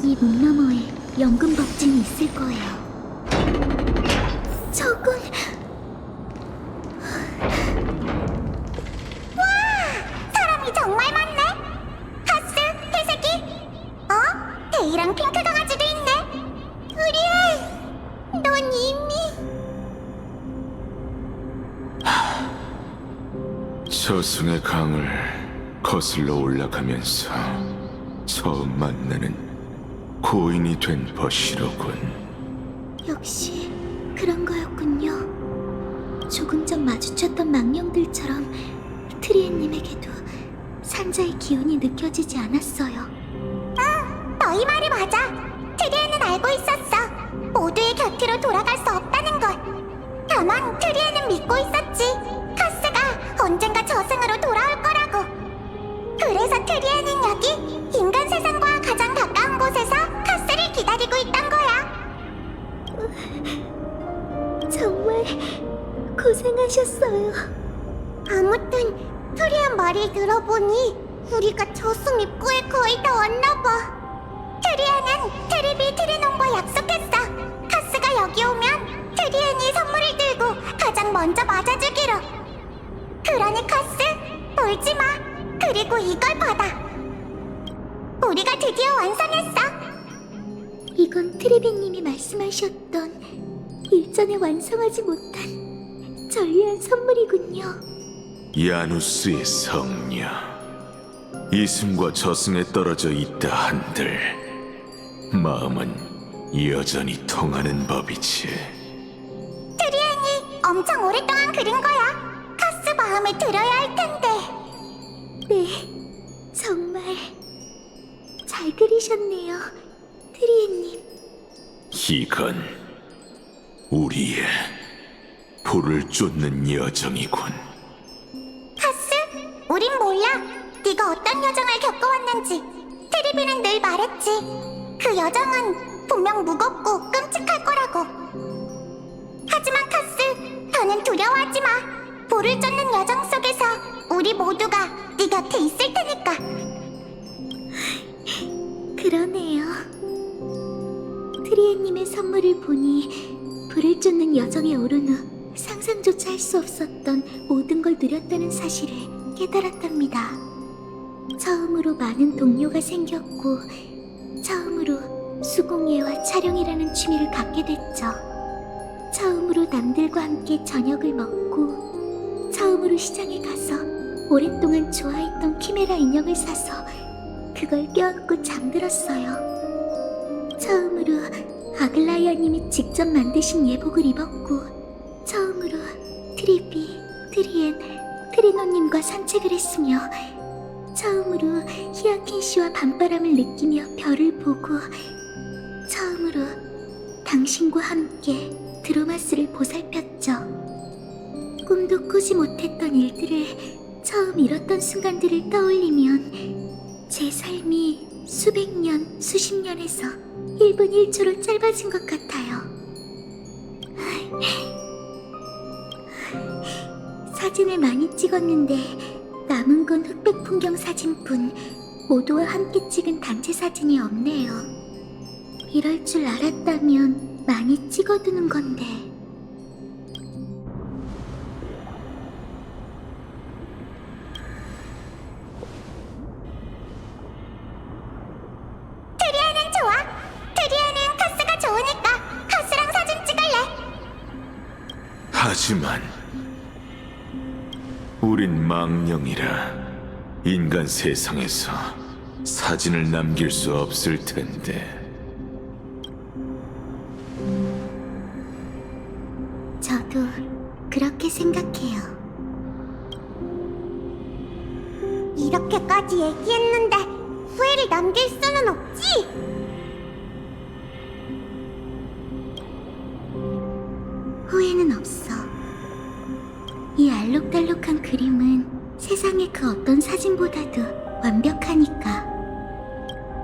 이 문 너머에 연금 법진이 있을 거예요. 저건... 와! 사람이 정말 많네! 하스, 회색이? 데이랑 핑크 강아지도 있네! 우리엘! 넌 이미... 저승의 강을 거슬러 올라가면서 처음 만나는 고인이 된 버시로군. 역시 그런 거였군요. 조금 전 마주쳤던 망령들처럼 트리엔님에게도 산자의 기운이 느껴지지 않았어요. 응, 너희 말이 맞아. 트리엔은 알고 있었어. 모두의 곁으로 돌아갈 수 없다는 걸. 다만 트리엔은 믿고 있었지. 카스가 언젠가 저승으로 돌아올 거라고. 그래서 트리엔은 여기 인간 세상과 가장 가까운 곳에서 카스를 기다리고 있던 거야. 정말 고생하셨어요. 아무튼 트리엔 말을 들어보니 우리가 저승 입구에 거의 다 왔나봐. 트리엔은 트리비 트리논과 약속했어. 카스가 여기 오면 트리엔이 선물을 들고 가장 먼저 맞아주기로. 그러니 카스, 울지마. 그리고 이걸 받아. 우리가 드디어 완성했어. 이건 트리비님이 말씀하셨던 일전에 완성하지 못한 전리한 선물이군요. 야누스의 성녀. 이승과 저승에 떨어져 있다 한들 마음은 여전히 통하는 법이지. 트리안이 엄청 오랫동안 그린 거야. 카스 마음에 들어야 할 텐데. 네, 정말 잘 그리셨네요, 트리안님. 이건 우리의 불을 쫓는 여정이군. 카스, 우린 몰라. 네가 어떤 여정을 겪어왔는지. 트리비는 늘 말했지. 그 여정은 분명 무겁고 끔찍할 거라고. 하지만 카스, 더는 두려워하지 마. 불을 쫓는 여정 속에서 우리 모두가 네 곁에 있을 테니까. 그러네요. 트리에님의 선물을 보니 불을 쫓는 여정에 오른 후 상상조차 할 수 없었던 모든 걸 누렸다는 사실을 깨달았답니다. 처음으로 많은 동료가 생겼고 처음으로 수공예와 촬영이라는 취미를 갖게 됐죠. 처음으로 남들과 함께 저녁을 먹고 처음으로 시장에 가서 오랫동안 좋아했던 키메라 인형을 사서 그걸 껴안고 잠들었어요. 처음으로 아글라이아님이 직접 만드신 예복을 입었고 처음으로 트리비, 트리엔, 트리노님과 산책을 했으며 처음으로 히아킨 씨와 밤바람을 느끼며 별을 보고 처음으로 당신과 함께 드로마스를 보살폈죠. 꿈도 꾸지 못했던 일들을 처음 이뤘던 순간들을 떠올리면 제 삶이 수백 년, 수십 년에서 1분 1초로 짧아진 것 같아요. 사진을 많이 찍었는데 남은 건 흑백 풍경 사진뿐 모두와 함께 찍은 단체 사진이 없네요. 이럴 줄 알았다면 많이 찍어두는 건데. 트리아는 좋아. 트리아는 카스가 좋으니까 카스랑 사진 찍을래. 하지만 우린 망령이라 인간 세상에서 사진을 남길 수 없을 텐데. 저도 그렇게 생각해요. 이렇게까지 얘기했는데 후회를 남길 수는 없지? 후회는 없어. 이 알록달록한 그림은 세상의 그 어떤 사진보다도 완벽하니까.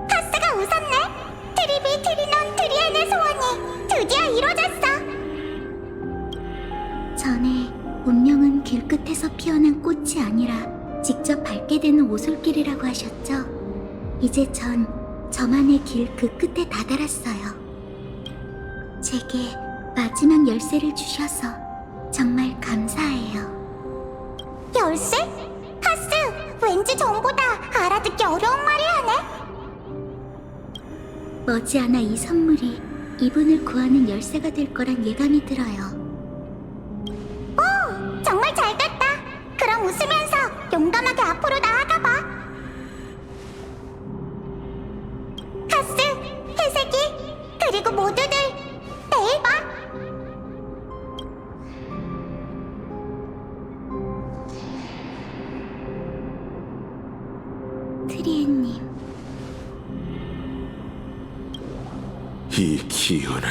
카스가 웃었네. 트리비, 트리논, 트리안의 소원이 드디어 이루어졌어. 전에 운명은 길끝에서 피어난 꽃이 아니라 직접 밟게 되는 오솔길이라고 하셨죠? 이제 전 저만의 길 그 끝에 다다랐어요. 제게 마지막 열쇠를 주셔서 정말 감사해요. 열쇠? 카스, 왠지 전보다 알아듣기 어려운 말을 하네. 머지않아 이 선물이 이분을 구하는 열쇠가 될 거란 예감이 들어요. 오, 정말 잘 됐다. 그럼 웃으면서 용감하게 앞으로 나아가봐. 카스, 회색이, 그리고 모두들 내일 봐. 트리엔님. 이 기운은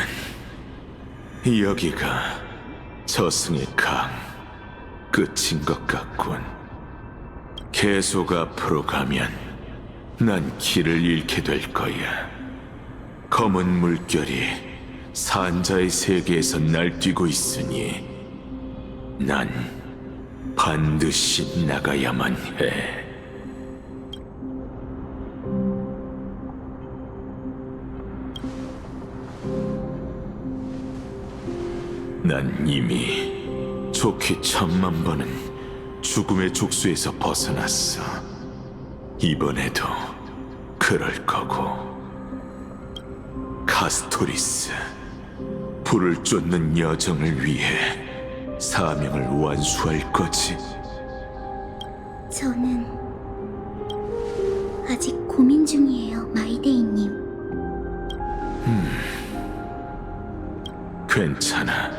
여기가 저승의 강 끝인 것 같군. 계속 앞으로 가면 난 길을 잃게 될 거야. 검은 물결이 산자의 세계에서 날뛰고 있으니 난 반드시 나가야만 해. 난 이미 좋게 1000만 번은 죽음의 족수에서 벗어났어. 이번에도 그럴 거고. 카스토리스, 불을 쫓는 여정을 위해 사명을 완수할 거지. 저는 아직 고민 중이에요, 마이데이님. 괜찮아.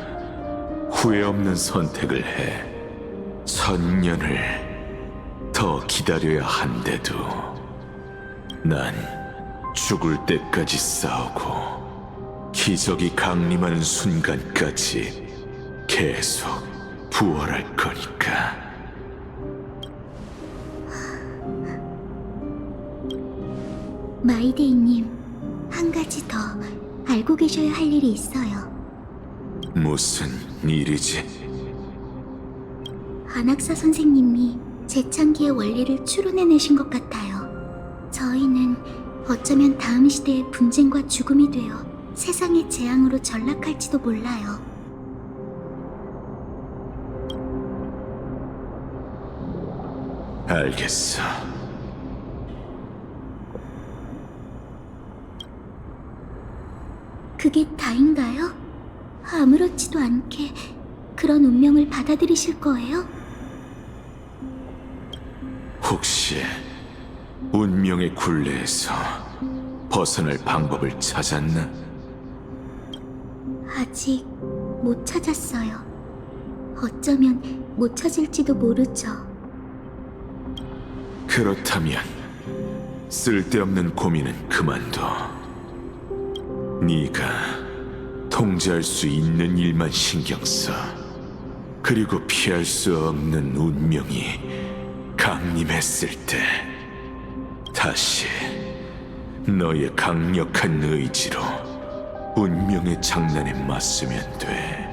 후회 없는 선택을 해. 1000년을 더 기다려야 한데도 난 죽을 때까지 싸우고 기적이 강림하는 순간까지 계속 부활할 거니까. 마이데이님, 한 가지 더 알고 계셔야 할 일이 있어요. 무슨 일이지? 안학사 선생님이 재창기의 원리를 추론해내신 것 같아요. 저희는 어쩌면 다음 시대의 분쟁과 죽음이 되어 세상의 재앙으로 전락할지도 몰라요. 알겠어. 그게 다인가요? 아무렇지도 않게 그런 운명을 받아들이실 거예요? 혹시 운명의 굴레에서 벗어날 방법을 찾았나? 아직 못 찾았어요. 어쩌면 못 찾을지도 모르죠. 그렇다면 쓸데없는 고민은 그만둬. 네가 통제할 수 있는 일만 신경 써. 그리고 피할 수 없는 운명이 강림했을 때 다시 너의 강력한 의지로 운명의 장난에 맞서면 돼.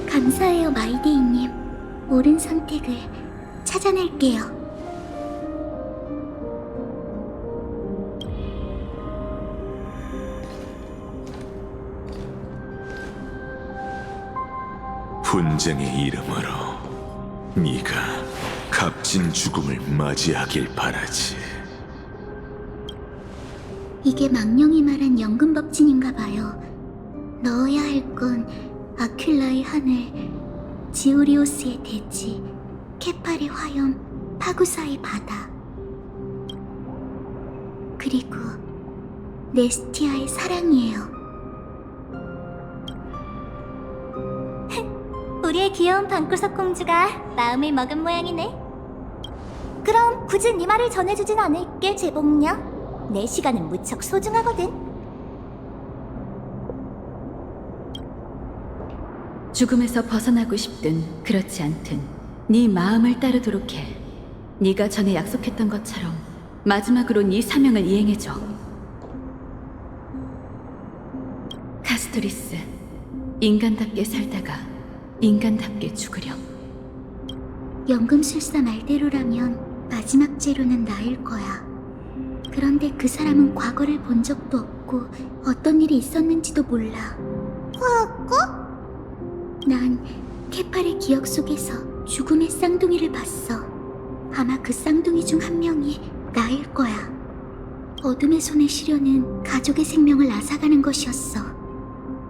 감사해요, 마이데이님. 옳은 선택을 찾아낼게요. 분쟁의 이름으로 네가 값진 죽음을 맞이하길 바라지. 이게 망령이 말한 연금법진인가 봐요. 넣어야 할 건 아큘라의 하늘, 지오리오스의 대지, 케팔의 화염, 파구사의 바다, 그리고 네스티아의 사랑이에요. 우리의 귀여운 방구석 공주가 마음을 먹은 모양이네. 그럼 굳이 네 말을 전해주진 않을게, 제복녀. 내 시간은 무척 소중하거든. 죽음에서 벗어나고 싶든 그렇지 않든 네 마음을 따르도록 해. 네가 전에 약속했던 것처럼 마지막으로 네 사명을 이행해줘. 카스토리스, 인간답게 살다가 인간답게 죽으렴. 연금술사 말대로라면 마지막 재료는 나일 거야. 그런데 그 사람은 과거를 본 적도 없고 어떤 일이 있었는지도 몰라. 과거? 난 케팔의 기억 속에서 죽음의 쌍둥이를 봤어. 아마 그 쌍둥이 중 한 명이 나일 거야. 어둠의 손에 시려는 가족의 생명을 앗아가는 것이었어.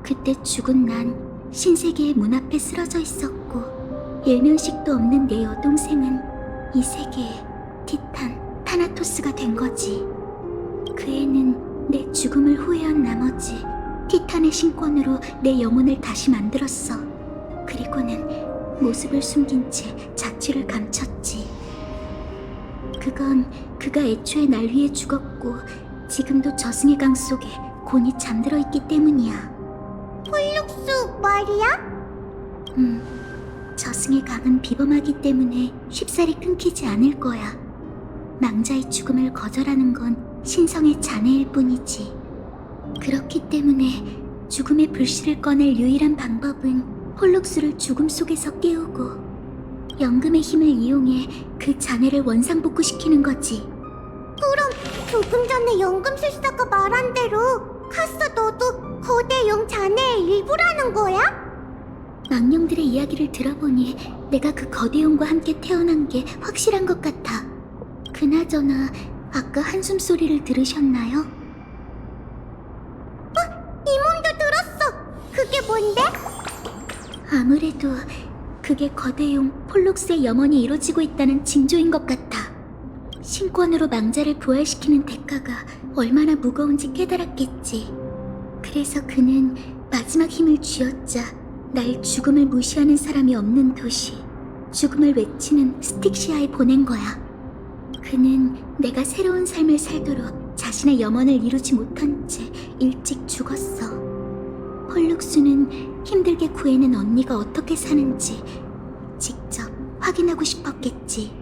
그때 죽은 난 신세계의 문 앞에 쓰러져 있었고, 일면식도 없는 내 여동생은 이 세계의 티탄 타나토스가 된 거지. 그 애는 내 죽음을 후회한 나머지 티탄의 신권으로 내 영혼을 다시 만들었어. 그리고는 모습을 숨긴 채 자취를 감췄지. 그건 그가 애초에 날 위해 죽었고 지금도 저승의 강 속에 곤히 잠들어 있기 때문이야. 폴룩스 말이야? 저승의 강은 비범하기 때문에 쉽사리 끊기지 않을 거야. 망자의 죽음을 거절하는 건 신성의 잔해일 뿐이지. 그렇기 때문에 죽음의 불씨를 꺼낼 유일한 방법은 폴룩스를 죽음 속에서 깨우고 연금의 힘을 이용해 그 잔해를 원상복구시키는 거지. 그럼 조금 전에 연금술사가 말한 대로 카스 너도 거대 용 잔해의 일부라는 거야? 망령들의 이야기를 들어보니 내가 그 거대 용과 함께 태어난 게 확실한 것 같아. 그나저나 아까 한숨 소리를 들으셨나요? 이몸도 들었어. 그게 뭔데? 아무래도 그게 거대용 폴록스의 염원이 이루어지고 있다는 징조인 것 같아. 신권으로 망자를 부활시키는 대가가 얼마나 무거운지 깨달았겠지. 그래서 그는 마지막 힘을 쥐어짜 날 죽음을 무시하는 사람이 없는 도시, 죽음을 외치는 스틱시아에 보낸 거야. 그는 내가 새로운 삶을 살도록 자신의 염원을 이루지 못한 채 일찍 죽었어. 폴룩스는 힘들게 구해낸 언니가 어떻게 사는지 직접 확인하고 싶었겠지.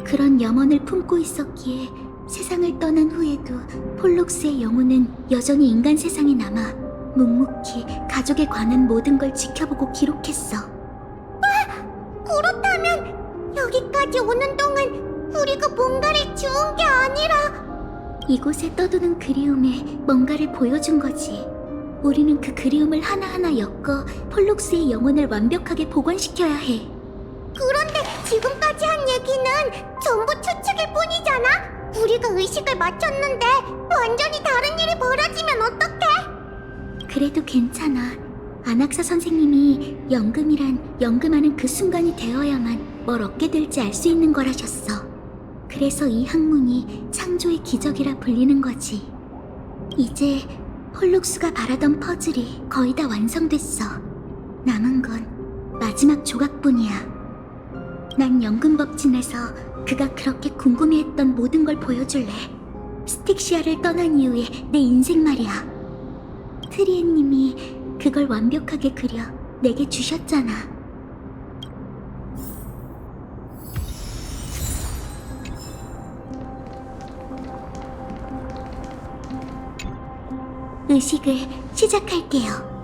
그런 염원을 품고 있었기에 세상을 떠난 후에도 폴룩스의 영혼은 여전히 인간 세상에 남아 묵묵히 가족에 관한 모든 걸 지켜보고 기록했어. 그렇다면 여기까지 오는 동안 우리가 뭔가를 주운 게 아니라 이곳에 떠도는 그리움에 뭔가를 보여준 거지. 우리는 그 그리움을 하나하나 엮어 폴룩스의 영혼을 완벽하게 복원시켜야 해. 그런데 지금까지 한 얘기는 전부 추측일 뿐이잖아? 우리가 의식을 맞췄는데 완전히 다른 일이 벌어지면 어떡해? 그래도 괜찮아. 안학사 선생님이 연금이란 연금하는 그 순간이 되어야만 뭘 얻게 될지 알 수 있는 거라셨어. 그래서 이 학문이 창조의 기적이라 불리는 거지. 이제 폴룩스가 바라던 퍼즐이 거의 다 완성됐어. 남은 건 마지막 조각뿐이야. 난 연금법진에서 그가 그렇게 궁금해했던 모든 걸 보여줄래. 스틱시아를 떠난 이후의 내 인생 말이야. 트리에님이 그걸 완벽하게 그려 내게 주셨잖아. 의식을 시작할게요.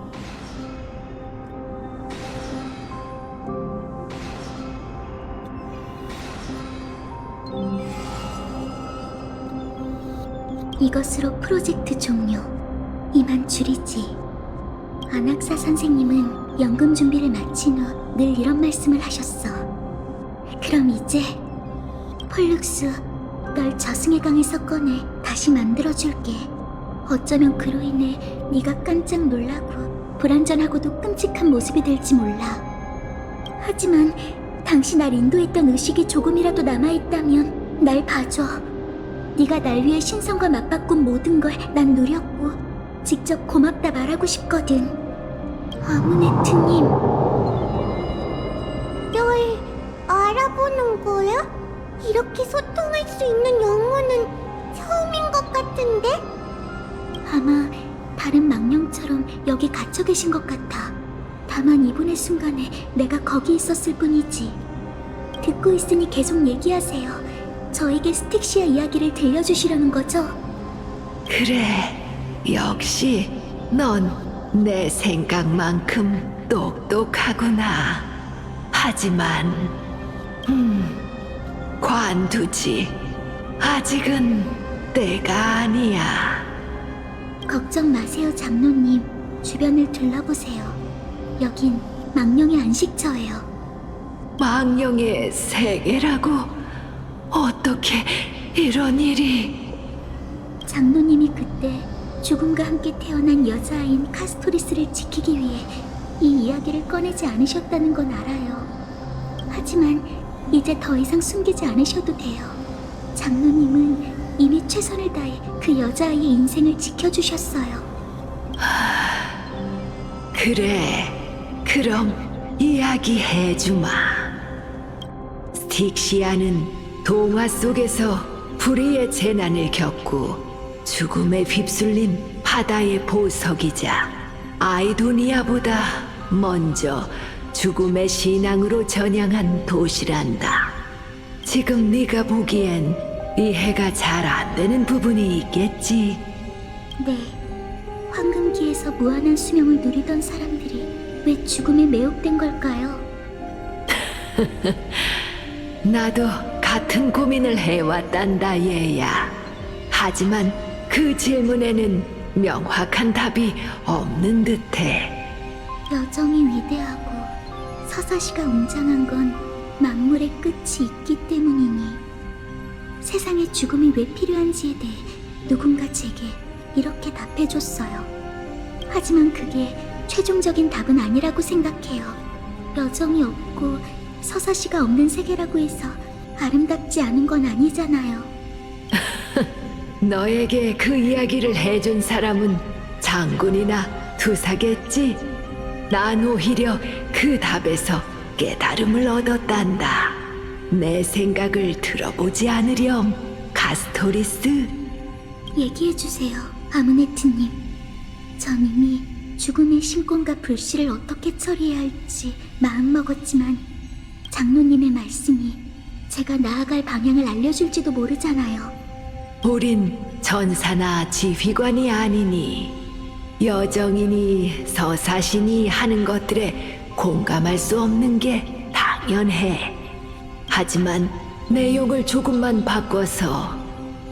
이것으로 프로젝트 종료. 이만 줄이지. 안학사 선생님은 연금 준비를 마친 후 늘 이런 말씀을 하셨어. 그럼 이제 폴룩스, 널 저승의 강에서 꺼내 다시 만들어줄게. 어쩌면 그로 인해 네가 깜짝 놀라고 불안전하고도 끔찍한 모습이 될지 몰라. 하지만 당시 날 인도했던 의식이 조금이라도 남아있다면 날 봐줘. 네가 날 위해 신성과 맞바꾼 모든 걸 난 누렸고 직접 고맙다 말하고 싶거든. 아무네트님, 널 알아보는 거야? 이렇게 소통할 수 있는 영혼은 처음인 것 같은데? 아마 다른 망령처럼 여기 갇혀 계신 것 같아. 다만 이분의 순간에 내가 거기 있었을 뿐이지. 듣고 있으니 계속 얘기하세요. 저에게 스틱시아 이야기를 들려주시려는 거죠? 그래, 역시 넌 내 생각만큼 똑똑하구나. 하지만 관두지. 아직은 때가 아니야. 걱정 마세요, 장로님. 주변을 둘러보세요. 여긴 망령의 안식처예요. 망령의 세계라고? 어떻게 이런 일이... 장로님이 그때 죽음과 함께 태어난 여자아인 카스토리스를 지키기 위해 이 이야기를 꺼내지 않으셨다는 건 알아요. 하지만 이제 더 이상 숨기지 않으셔도 돼요. 장로님은 이미 최선을 다해 그 여자아이의 인생을 지켜주셨어요. 그래, 그럼 이야기해주마. 스틱시아는 동화 속에서 불의의 재난을 겪고 죽음에 휩쓸린 바다의 보석이자 아이도니아보다 먼저 죽음의 신앙으로 전향한 도시란다. 지금 네가 보기엔 이해가 잘 안 되는 부분이 있겠지? 네, 황금기에서 무한한 수명을 누리던 사람들이 왜 죽음에 매혹된 걸까요? 나도 같은 고민을 해왔단다, 얘야. 하지만 그 질문에는 명확한 답이 없는 듯해. 여정이 위대하고 서사시가 웅장한 건 만물의 끝이 있기 때문이니 세상의 죽음이 왜 필요한지에 대해 누군가 제게 이렇게 답해줬어요. 하지만 그게 최종적인 답은 아니라고 생각해요. 여정이 없고 서사시가 없는 세계라고 해서 아름답지 않은 건 아니잖아요. 너에게 그 이야기를 해준 사람은 장군이나 투사겠지? 난 오히려 그 답에서 깨달음을 얻었단다. 내 생각을 들어보지 않으렴, 가스토리스? 얘기해주세요, 아무네트님. 전 이미 죽음의 신권과 불씨를 어떻게 처리해야 할지 마음먹었지만 장로님의 말씀이 제가 나아갈 방향을 알려줄지도 모르잖아요. 우린 전사나 지휘관이 아니니 여정이니 서사시니 하는 것들에 공감할 수 없는 게 당연해. 하지만 내용을 조금만 바꿔서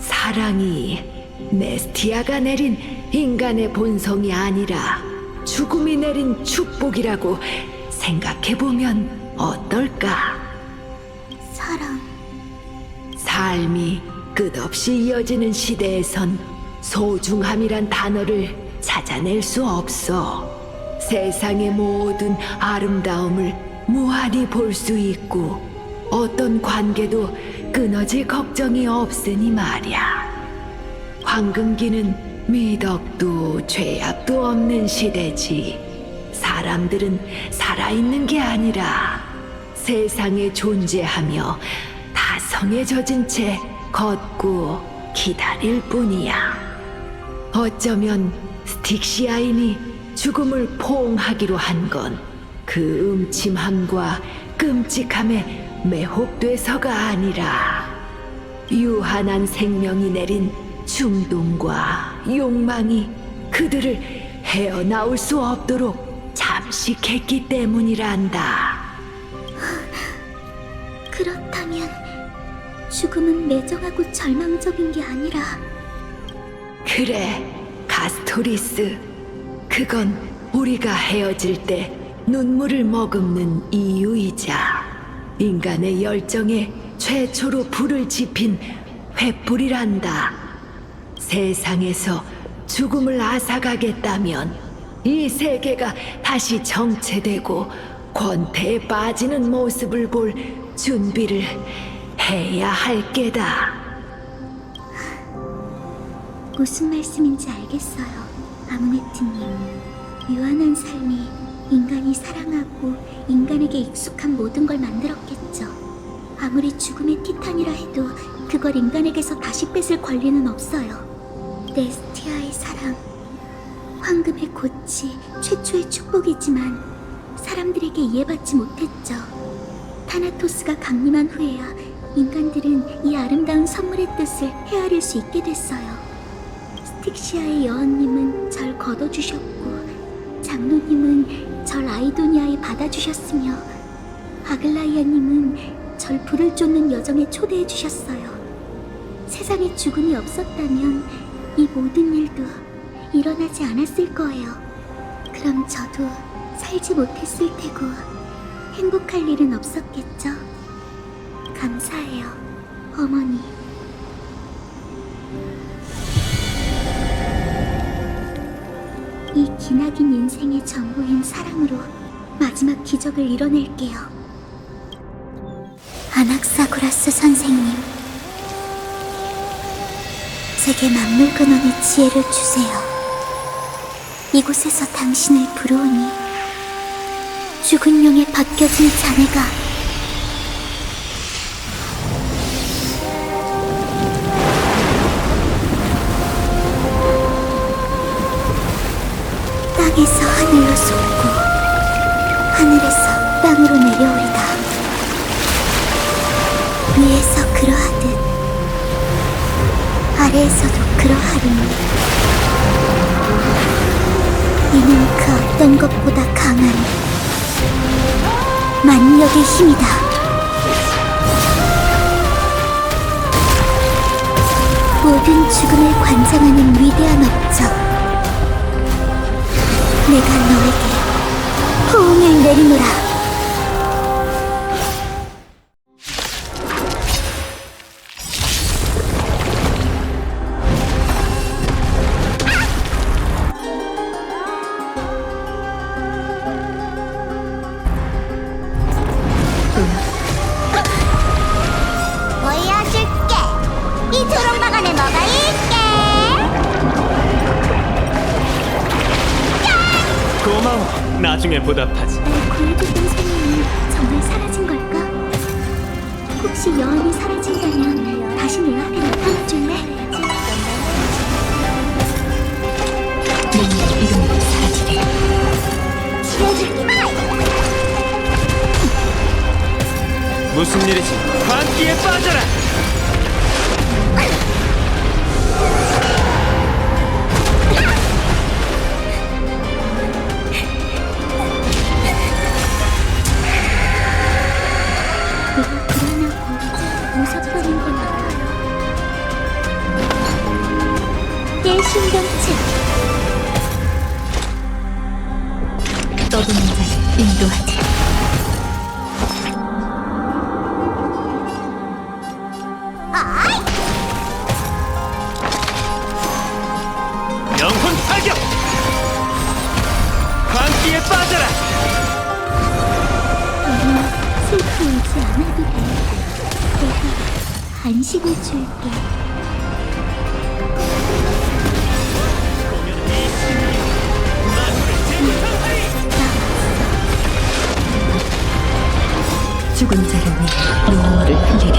사랑이 네스티아가 내린 인간의 본성이 아니라 죽음이 내린 축복이라고 생각해보면 어떨까? 사랑, 삶이 끝없이 이어지는 시대에선 소중함이란 단어를 찾아낼 수 없어. 세상의 모든 아름다움을 무한히 볼 수 있고 어떤 관계도 끊어질 걱정이 없으니 말이야. 황금기는 미덕도 죄악도 없는 시대지. 사람들은 살아있는 게 아니라 세상에 존재하며 다성에 젖은 채 걷고 기다릴 뿐이야. 어쩌면 스틱시아인이 죽음을 포옹하기로 한 건 그 음침함과 끔찍함에 매혹돼서가 아니라 유한한 생명이 내린 충동과 욕망이 그들을 헤어나올 수 없도록 잠식했기 때문이란다. 그렇다면 죽음은 매정하고 절망적인 게 아니라 그래, 가스토리스. 그건 우리가 헤어질 때 눈물을 머금는 이유이자 인간의 열정에 최초로 불을 지핀 횃불이란다. 세상에서 죽음을 앗아가겠다면 이 세계가 다시 정체되고 권태에 빠지는 모습을 볼 준비를 해야 할 게다. 무슨 말씀인지 알겠어요, 아무네트님. 유한한 삶이 인간이 사랑하고 인간에게 익숙한 모든 걸 만들었겠죠. 아무리 죽음의 티탄이라 해도 그걸 인간에게서 다시 뺏을 권리는 없어요. 네스티아의 사랑, 황금의 꽃이 최초의 축복이지만 사람들에게 이해받지 못했죠. 타나토스가 강림한 후에야 인간들은 이 아름다운 선물의 뜻을 헤아릴 수 있게 됐어요. 스틱시아의 여원님은 절 걷어주셨고 장로님은 절 아이도니아에 받아주셨으며 아글라이아님은 절 불을 쫓는 여정에 초대해주셨어요. 세상에 죽음이 없었다면 이 모든 일도 일어나지 않았을 거예요. 그럼 저도 살지 못했을 테고 행복할 일은 없었겠죠. 감사해요, 어머니. 이 기나긴 인생의 전부인 사랑으로 마지막 기적을 이뤄낼게요. 아낙사고라스 선생님, 제게 만물 근원의 지혜를 주세요. 이곳에서 당신을 부르오니 죽은 용에 벗겨진 자네가 땅에서 하늘로 솟고 하늘에서 땅으로 내려오리다. 위에서 그러하듯 아래에서도 그러하리니 이는 그 어떤 것보다 강한 만력의 힘이다. 모든 죽음을 관장하는 위대한 업적, 내가 너에게 호응을 내리노라. 나중에 보답하지. 날 구해줬던 손님이 정말 사라진 걸까? 혹시 여운이 사라진다면 다시 내 앞에 나타나줄래? 몸의 이름으로 사라지리. 무슨 일이지? 광기에 빠져라! 내가 불안하고 무섭다는 건 알아요. 내 신경체 떠도는 자를 인도하지. 영혼 타격! 광기에 빠져라! 너는 슬퍼하지 않아도 돼. 내가 안식을 줄게. 죽은 자를 위해 눈물을 흘리리.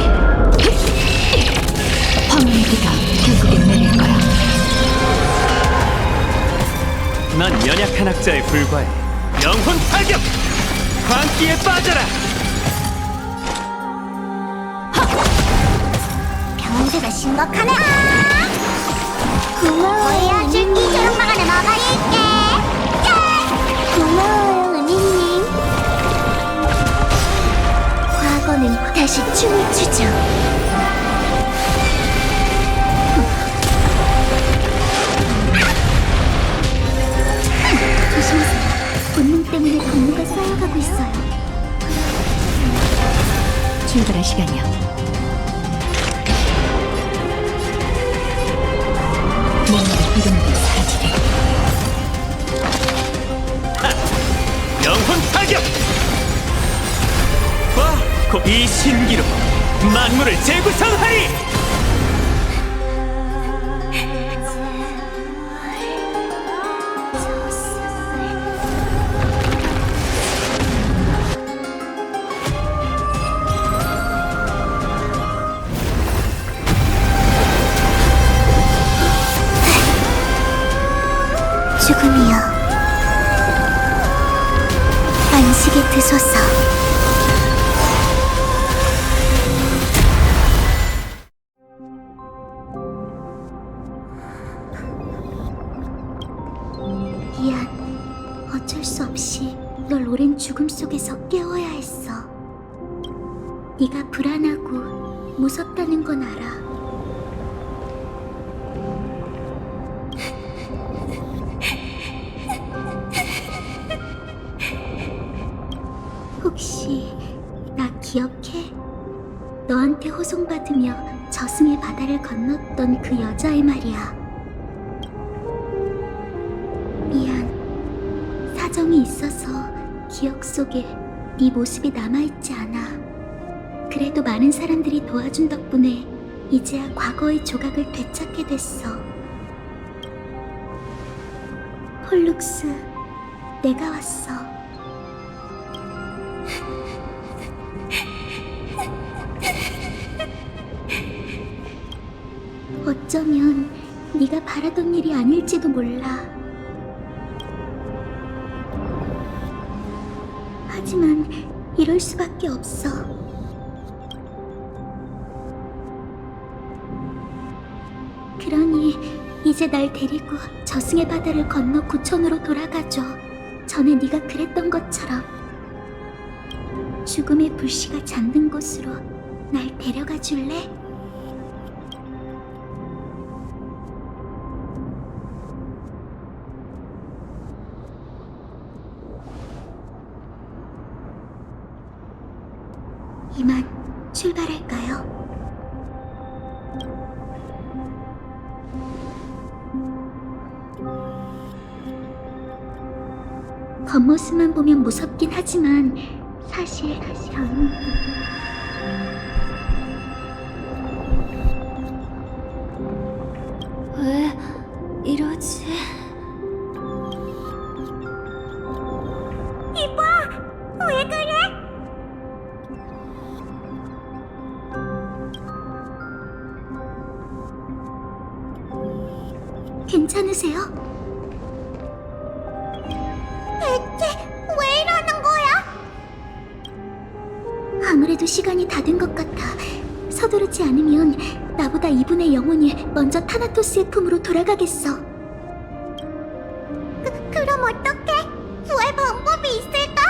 황혼의 비가 결국엔 내릴 거야. 난 연약한 학자에 불과해. 영혼 타격! 광기에 빠져라! 병세가 심각하네. 고마워요. 줄기 저런마가는 먹어일게. 고마워요, 은희님. 과거는 다시 춤을 추죠. 조심하세요. 본능 때문에 분노가 쌓여가고 있어요. 출발할 시간이야. 몸의 이름으로 사라지리. 영혼 타격! 이 신기로 만물을 재구성하리! 죽음이여, 안식에 드소서. 미안, 어쩔 수 없이 널 오랜 죽음 속에서 깨워야 했어. 네가 불안하고 무섭다는 건 알아. 혹시 나 기억해? 너한테 호송받으며 저승의 바다를 건넜던 그 여자의 말이야. 미안, 사정이 있어서 기억 속에 네 모습이 남아있지 않아. 그래도 많은 사람들이 도와준 덕분에 이제야 과거의 조각을 되찾게 됐어. 폴룩스, 내가 왔어. 어쩌면 네가 바라던 일이 아닐지도 몰라. 하지만 이럴 수밖에 없어. 그러니 이제 날 데리고 저승의 바다를 건너 구천으로 돌아가줘. 전에 네가 그랬던 것처럼 죽음의 불씨가 잠든 곳으로 날 데려가 줄래? 이만 출발할까요? 겉모습만 보면 무섭긴 하지만 사실 저는 왜 이러지? 괜찮으세요? 대체 왜 이러는 거야? 아무래도 시간이 다 된 것 같아. 서두르지 않으면 나보다 이분의 영혼이 먼저 타나토스의 품으로 돌아가겠어. 그럼 어떡해? 구할 방법이 있을까?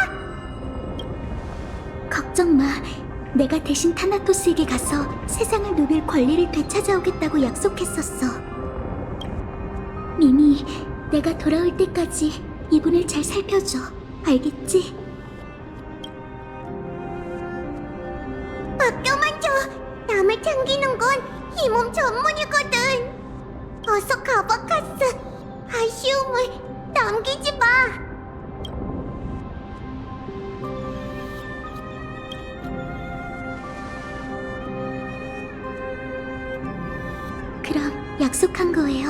걱정 마. 내가 대신 타나토스에게 가서 세상을 누빌 권리를 되찾아오겠다고 약속했었어. 미미, 내가 돌아올 때까지 이분을 잘 살펴줘. 알겠지? 맡겨만 줘. 남을 챙기는 건 이 몸 전문이거든. 어서 가봐, 카스. 아쉬움을 남기지 마. 그럼 약속한 거예요.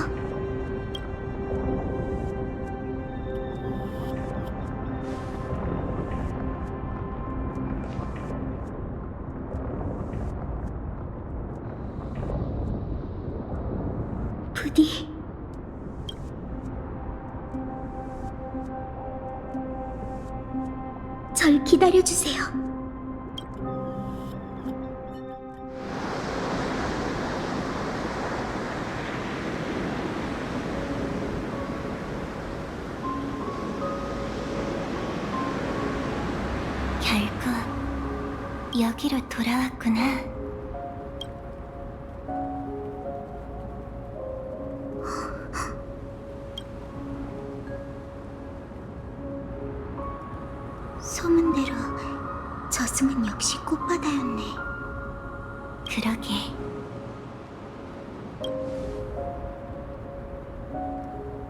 부디 절 기다려주세요. 결국 여기로 돌아왔구나. 소문대로 저승은 역시 꽃바다였네. 그러게.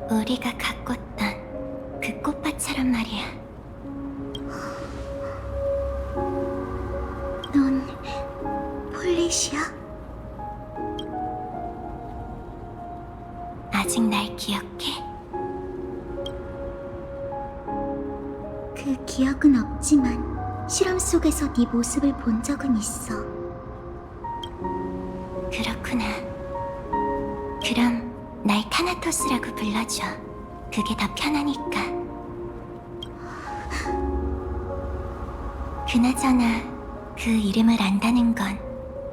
우리가 가꿨던 그 꽃밭처럼 말이야. 넌 폴리시야? 아직 날 기억해? 그 기억은 없지만 실험 속에서 네 모습을 본 적은 있어. 그렇구나. 그럼 날 타나토스라고 불러줘. 그게 더 편하니까. 그나저나 그 이름을 안다는 건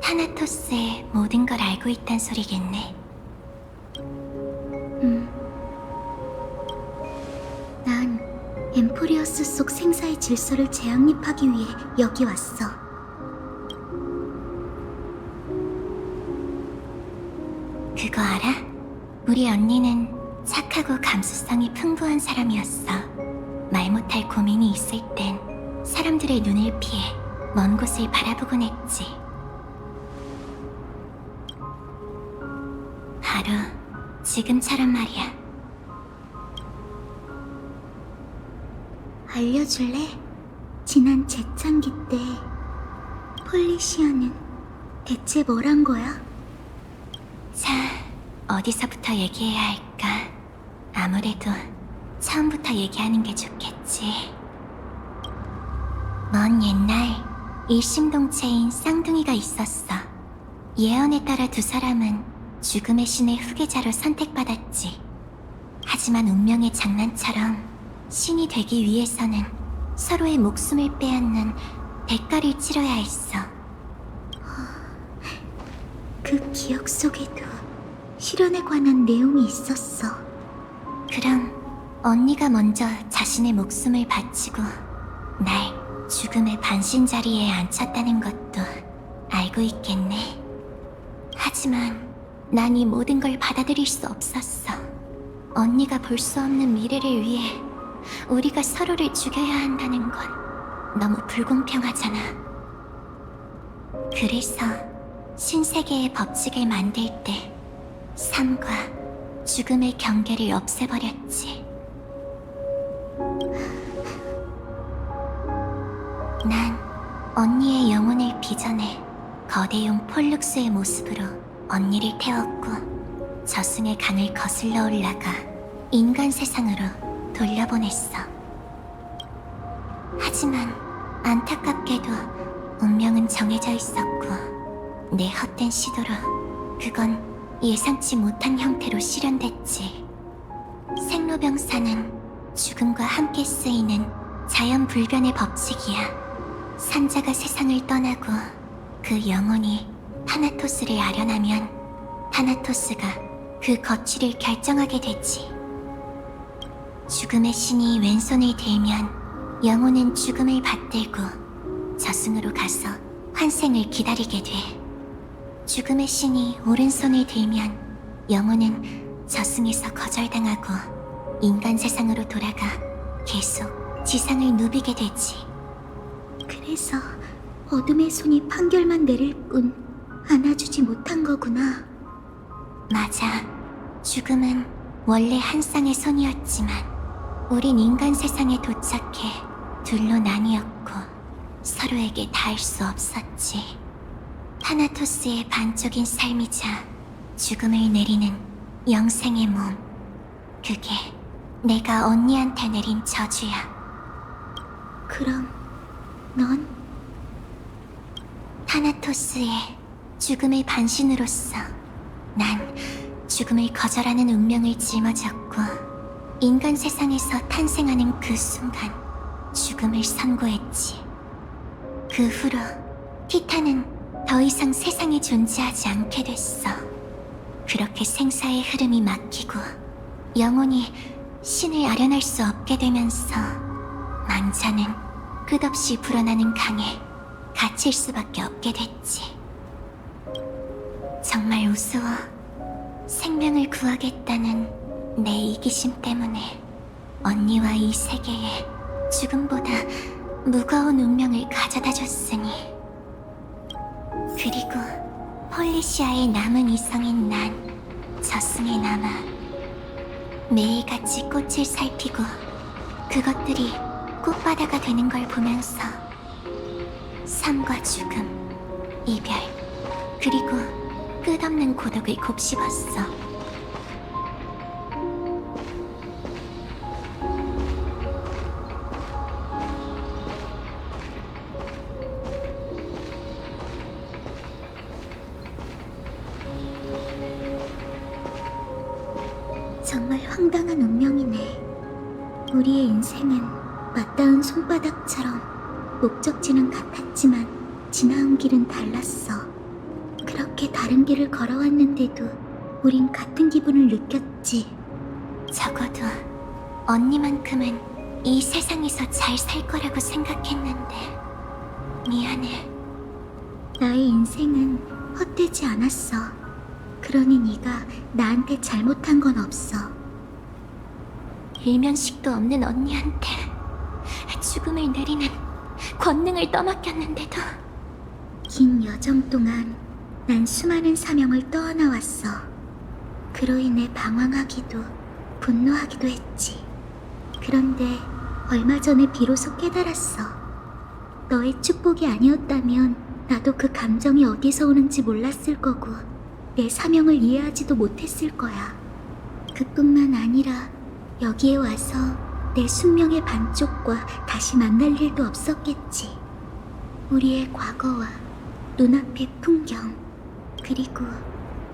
타나토스의 모든 걸 알고 있단 소리겠네. 난 엠포리어스 속 생사의 질서를 재확립하기 위해 여기 왔어. 그거 알아? 우리 언니는 착하고 감수성이 풍부한 사람이었어. 말 못할 고민이 있을 땐 사람들의 눈을 피해 먼 곳을 바라보곤 했지. 바로 지금처럼 말이야. 알려줄래? 지난 재창기 때 폴리시아는 대체 뭘 한 거야? 자, 어디서부터 얘기해야 할까? 아무래도 처음부터 얘기하는 게 좋겠지. 먼 옛날 일심동체인 쌍둥이가 있었어. 예언에 따라 두 사람은 죽음의 신의 후계자로 선택받았지. 하지만 운명의 장난처럼 신이 되기 위해서는 서로의 목숨을 빼앗는 대가를 치러야 했어. 그 기억 속에도 실현에 관한 내용이 있었어. 그럼 언니가 먼저 자신의 목숨을 바치고 날 죽음의 반신자리에 앉혔다는 것도 알고 있겠네. 하지만 난 이 모든 걸 받아들일 수 없었어. 언니가 볼 수 없는 미래를 위해 우리가 서로를 죽여야 한다는 건 너무 불공평하잖아. 그래서 신세계의 법칙을 만들 때 삶과 죽음의 경계를 없애버렸지. 난 언니의 영혼을 빚어내 거대용 폴룩스의 모습으로 언니를 태웠고 저승의 강을 거슬러 올라가 인간 세상으로 돌려보냈어. 하지만 안타깝게도 운명은 정해져 있었고 내 헛된 시도로 그건 예상치 못한 형태로 실현됐지. 생로병사는 죽음과 함께 쓰이는 자연불변의 법칙이야. 산자가 세상을 떠나고 그 영혼이 타나토스를 아련하면 타나토스가 그 거취를 결정하게 되지. 죽음의 신이 왼손을 들면 영혼은 죽음을 받들고 저승으로 가서 환생을 기다리게 돼. 죽음의 신이 오른손을 들면 영혼은 저승에서 거절당하고 인간 세상으로 돌아가 계속 지상을 누비게 되지. 그래서 어둠의 손이 판결만 내릴 뿐 안아주지 못한 거구나. 맞아. 죽음은 원래 한 쌍의 손이었지만 우린 인간 세상에 도착해 둘로 나뉘었고 서로에게 닿을 수 없었지. 타나토스의 반쪽인 삶이자 죽음을 내리는 영생의 몸. 그게 내가 언니한테 내린 저주야. 그럼 넌? 타나토스의 죽음의 반신으로서 난 죽음을 거절하는 운명을 짊어졌고 인간 세상에서 탄생하는 그 순간 죽음을 선고했지. 그 후로 티탄은 더 이상 세상에 존재하지 않게 됐어. 그렇게 생사의 흐름이 막히고 영혼이 신을 아련할 수 없게 되면서 망자는 끝없이 불어나는 강에 갇힐 수밖에 없게 됐지. 정말 우스워. 생명을 구하겠다는 내 이기심 때문에 언니와 이 세계에 죽음보다 무거운 운명을 가져다 줬으니. 그리고 폴리시아의 남은 이성인 난 저승에 남아 매일같이 꽃을 살피고 그것들이 꽃바다가 되는 걸 보면서 삶과 죽음, 이별, 그리고 끝없는 고독을 곱씹었어. 정말 황당한 운명이네. 우리의 인생은 맞닿은 손바닥처럼 목적지는 같았지만 지나온 길은 달랐어. 그렇게 다른 길을 걸어왔는데도 우린 같은 기분을 느꼈지. 적어도 언니만큼은 이 세상에서 잘 살 거라고 생각했는데 미안해. 나의 인생은 헛되지 않았어. 그러니 네가 나한테 잘못한 건 없어. 일면식도 없는 언니한테 죽음을 내리는 권능을 떠맡겼는데도. 긴 여정 동안 난 수많은 사명을 떠안아왔어. 그로 인해 방황하기도 분노하기도 했지. 그런데 얼마 전에 비로소 깨달았어. 너의 축복이 아니었다면 나도 그 감정이 어디서 오는지 몰랐을 거고 내 사명을 이해하지도 못했을 거야. 그뿐만 아니라 여기에 와서 내 숙명의 반쪽과 다시 만날 일도 없었겠지. 우리의 과거와 눈앞의 풍경, 그리고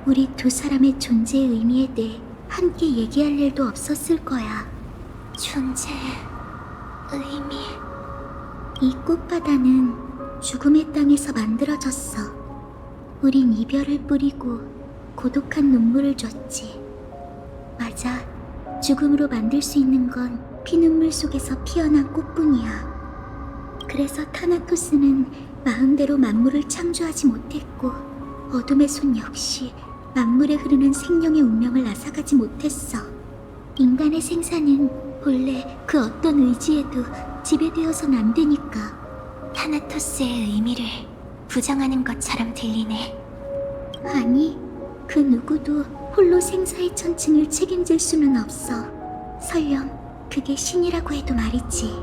우리 두 사람의 존재의 의미에 대해 함께 얘기할 일도 없었을 거야. 존재의 의미. 이 꽃바다는 죽음의 땅에서 만들어졌어. 우린 이별을 뿌리고 고독한 눈물을 줬지. 맞아, 죽음으로 만들 수 있는 건 피눈물 속에서 피어난 꽃뿐이야. 그래서 타나토스는 마음대로 만물을 창조하지 못했고 어둠의 손 역시 만물에 흐르는 생명의 운명을 앗아가지 못했어. 인간의 생사는 본래 그 어떤 의지에도 지배되어선 안 되니까. 타나토스의 의미를 부정하는 것처럼 들리네. 아니, 그 누구도 홀로 생사의 천층을 책임질 수는 없어. 설령 그게 신이라고 해도 말이지.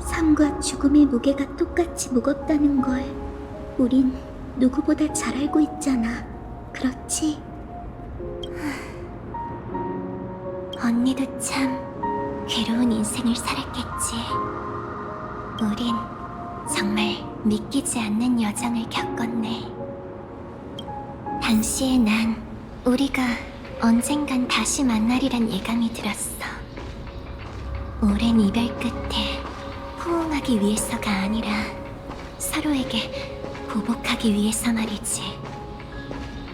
삶과 죽음의 무게가 똑같이 무겁다는 걸 우린 누구보다 잘 알고 있잖아. 그렇지? 언니도 참 괴로운 인생을 살았겠지. 우린 정말 믿기지 않는 여정을 겪었네. 당시에 난 우리가 언젠간 다시 만나리란 예감이 들었어. 오랜 이별 끝에 호응하기 위해서가 아니라 서로에게 보복하기 위해서 말이지.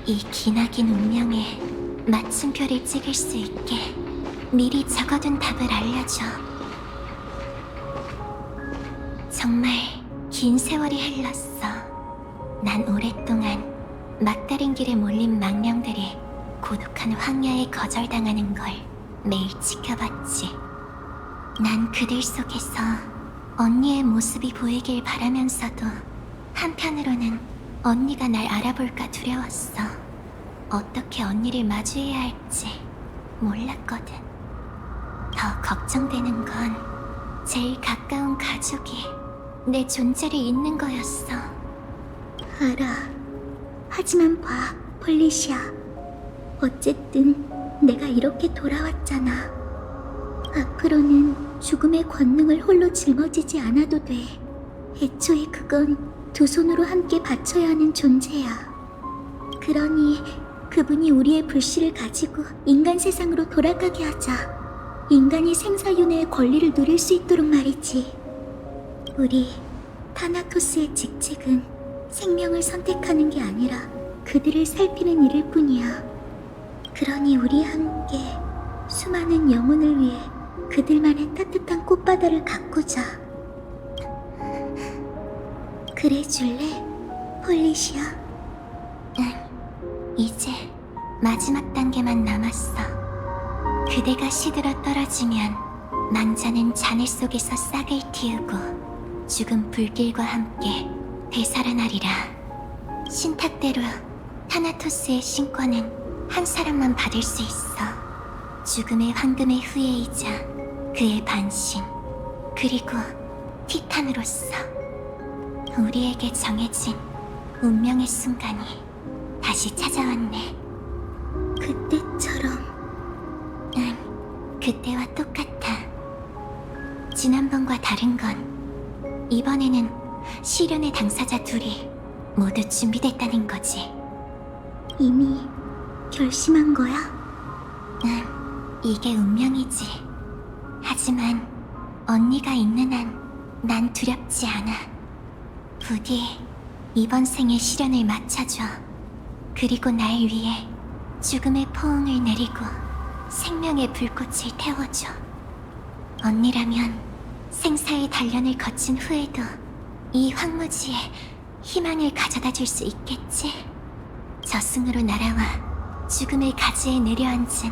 이 기나긴 운명에 맞춤표를 찍을 수 있게 미리 적어둔 답을 알려줘. 정말 긴 세월이 흘렀어. 난 오랫동안 막다른 길에 몰린 망령들이 고독한 황야에 거절당하는 걸 매일 지켜봤지. 난 그들 속에서 언니의 모습이 보이길 바라면서도 한편으로는 언니가 날 알아볼까 두려웠어. 어떻게 언니를 마주해야 할지 몰랐거든. 더 걱정되는 건 제일 가까운 가족이 내 존재를 잊는 거였어. 알아. 하지만 봐, 폴리시아. 어쨌든 내가 이렇게 돌아왔잖아. 앞으로는 죽음의 권능을 홀로 짊어지지 않아도 돼. 애초에 그건 두 손으로 함께 바쳐야 하는 존재야. 그러니 그분이 우리의 불씨를 가지고 인간 세상으로 돌아가게 하자. 인간이 생사윤회의 권리를 누릴 수 있도록 말이지. 우리 타나토스의 직책은 생명을 선택하는 게 아니라 그들을 살피는 일일 뿐이야. 그러니 우리 함께 수많은 영혼을 위해 그들만의 따뜻한 꽃바다를 가꾸자. 그래 줄래, 폴리시아? 응, 이제 마지막 단계만 남았어. 그대가 시들어 떨어지면 망자는 잔해 속에서 싹을 틔우고 죽은 불길과 함께 되살아나리라. 신탁대로 타나토스의 신권은 한 사람만 받을 수 있어. 죽음의 황금의 후예이자 그의 반신, 그리고 티탄으로서 우리에게 정해진 운명의 순간이 다시 찾아왔네. 그때처럼. 응, 그때와 똑같아. 지난번과 다른 건 이번에는 시련의 당사자 둘이 모두 준비됐다는 거지. 이미 결심한 거야? 응, 이게 운명이지. 하지만 언니가 있는 한 난 두렵지 않아. 부디 이번 생의 시련을 맞춰줘. 그리고 날 위해 죽음의 포옹을 내리고 생명의 불꽃을 태워줘. 언니라면 생사의 단련을 거친 후에도 이 황무지에 희망을 가져다 줄 수 있겠지? 저승으로 날아와 죽음의 가지에 내려앉은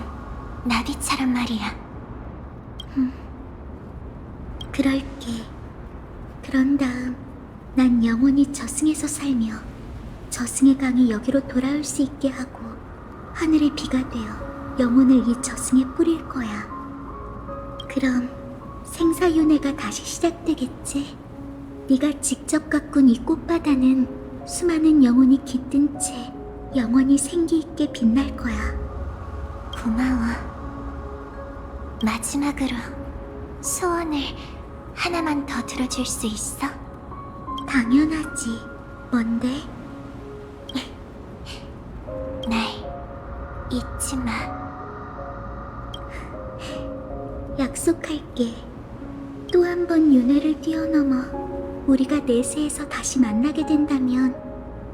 나비처럼 말이야. 그럴게. 그런 다음 난 영원히 저승에서 살며 저승의 강이 여기로 돌아올 수 있게 하고 하늘의 비가 되어 영혼을 이 저승에 뿌릴 거야. 그럼 생사윤회가 다시 시작되겠지? 네가 직접 가꾼 이 꽃바다는 수많은 영혼이 깃든 채 영원히 생기 있게 빛날 거야. 고마워. 마지막으로 소원을 하나만 더 들어줄 수 있어? 당연하지. 뭔데? 날 잊지 마. 약속할게. 또 한 번 윤회를 뛰어넘어 우리가 내세에서 다시 만나게 된다면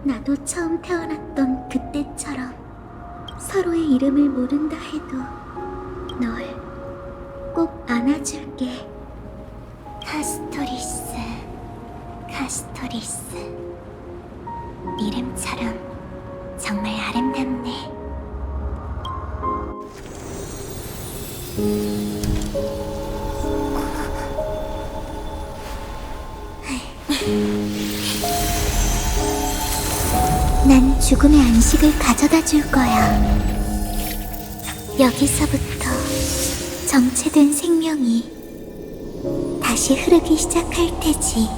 나도 처음 태어났던 그때처럼 서로의 이름을 모른다 해도 널 꼭 안아줄게. 카스토리스, 카스토리스. 이름처럼 정말 아름답네. 난 죽음의 안식을 가져다 줄 거야. 여기서부터 정체된 생명이 다시 흐르기 시작할 테지.